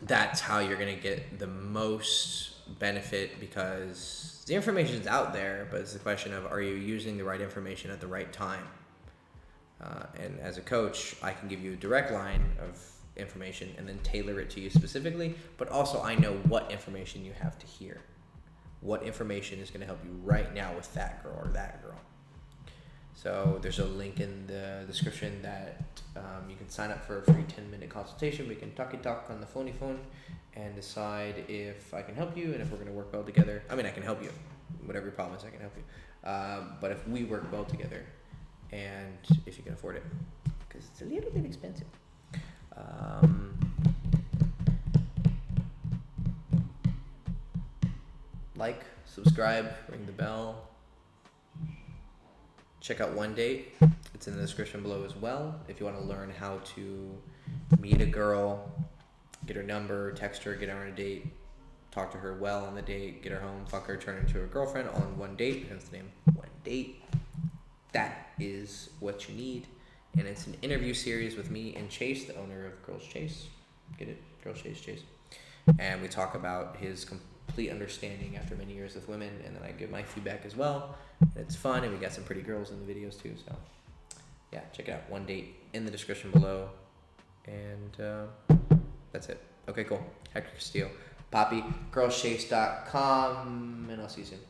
that's how you're going to get the most benefit, because the information is out there, but it's the question of, are you using the right information at the right time? And as a coach, I can give you a direct line of information and then tailor it to you specifically, but also I know what information you have to hear. What information is going to help you right now with that girl or that girl. So there's a link in the description that you can sign up for a free 10-minute consultation. We can talk on the phone and decide if I can help you and if we're going to work well together. I mean, I can help you. Whatever your problem is, I can help you. But if we work well together, and if you can afford it, because it's a little bit expensive. Like, subscribe, ring the bell. Check out One Date. It's in the description below as well. If you want to learn how to meet a girl, get her number, text her, get her on a date, talk to her well on the date, get her home, fuck her, turn her into a girlfriend, all in one date. Hence the name One Date. That is what you need. And it's an interview series with me and Chase, the owner of Girls Chase. Get it? Girls Chase. And we talk about his complete understanding after many years with women, and then I give my feedback as well. And it's fun, and we got some pretty girls in the videos too. So yeah, check it out. One Date in the description below. And that's it. Okay, cool. Hector Castillo. Poppy, girlschase.com, and I'll see you soon.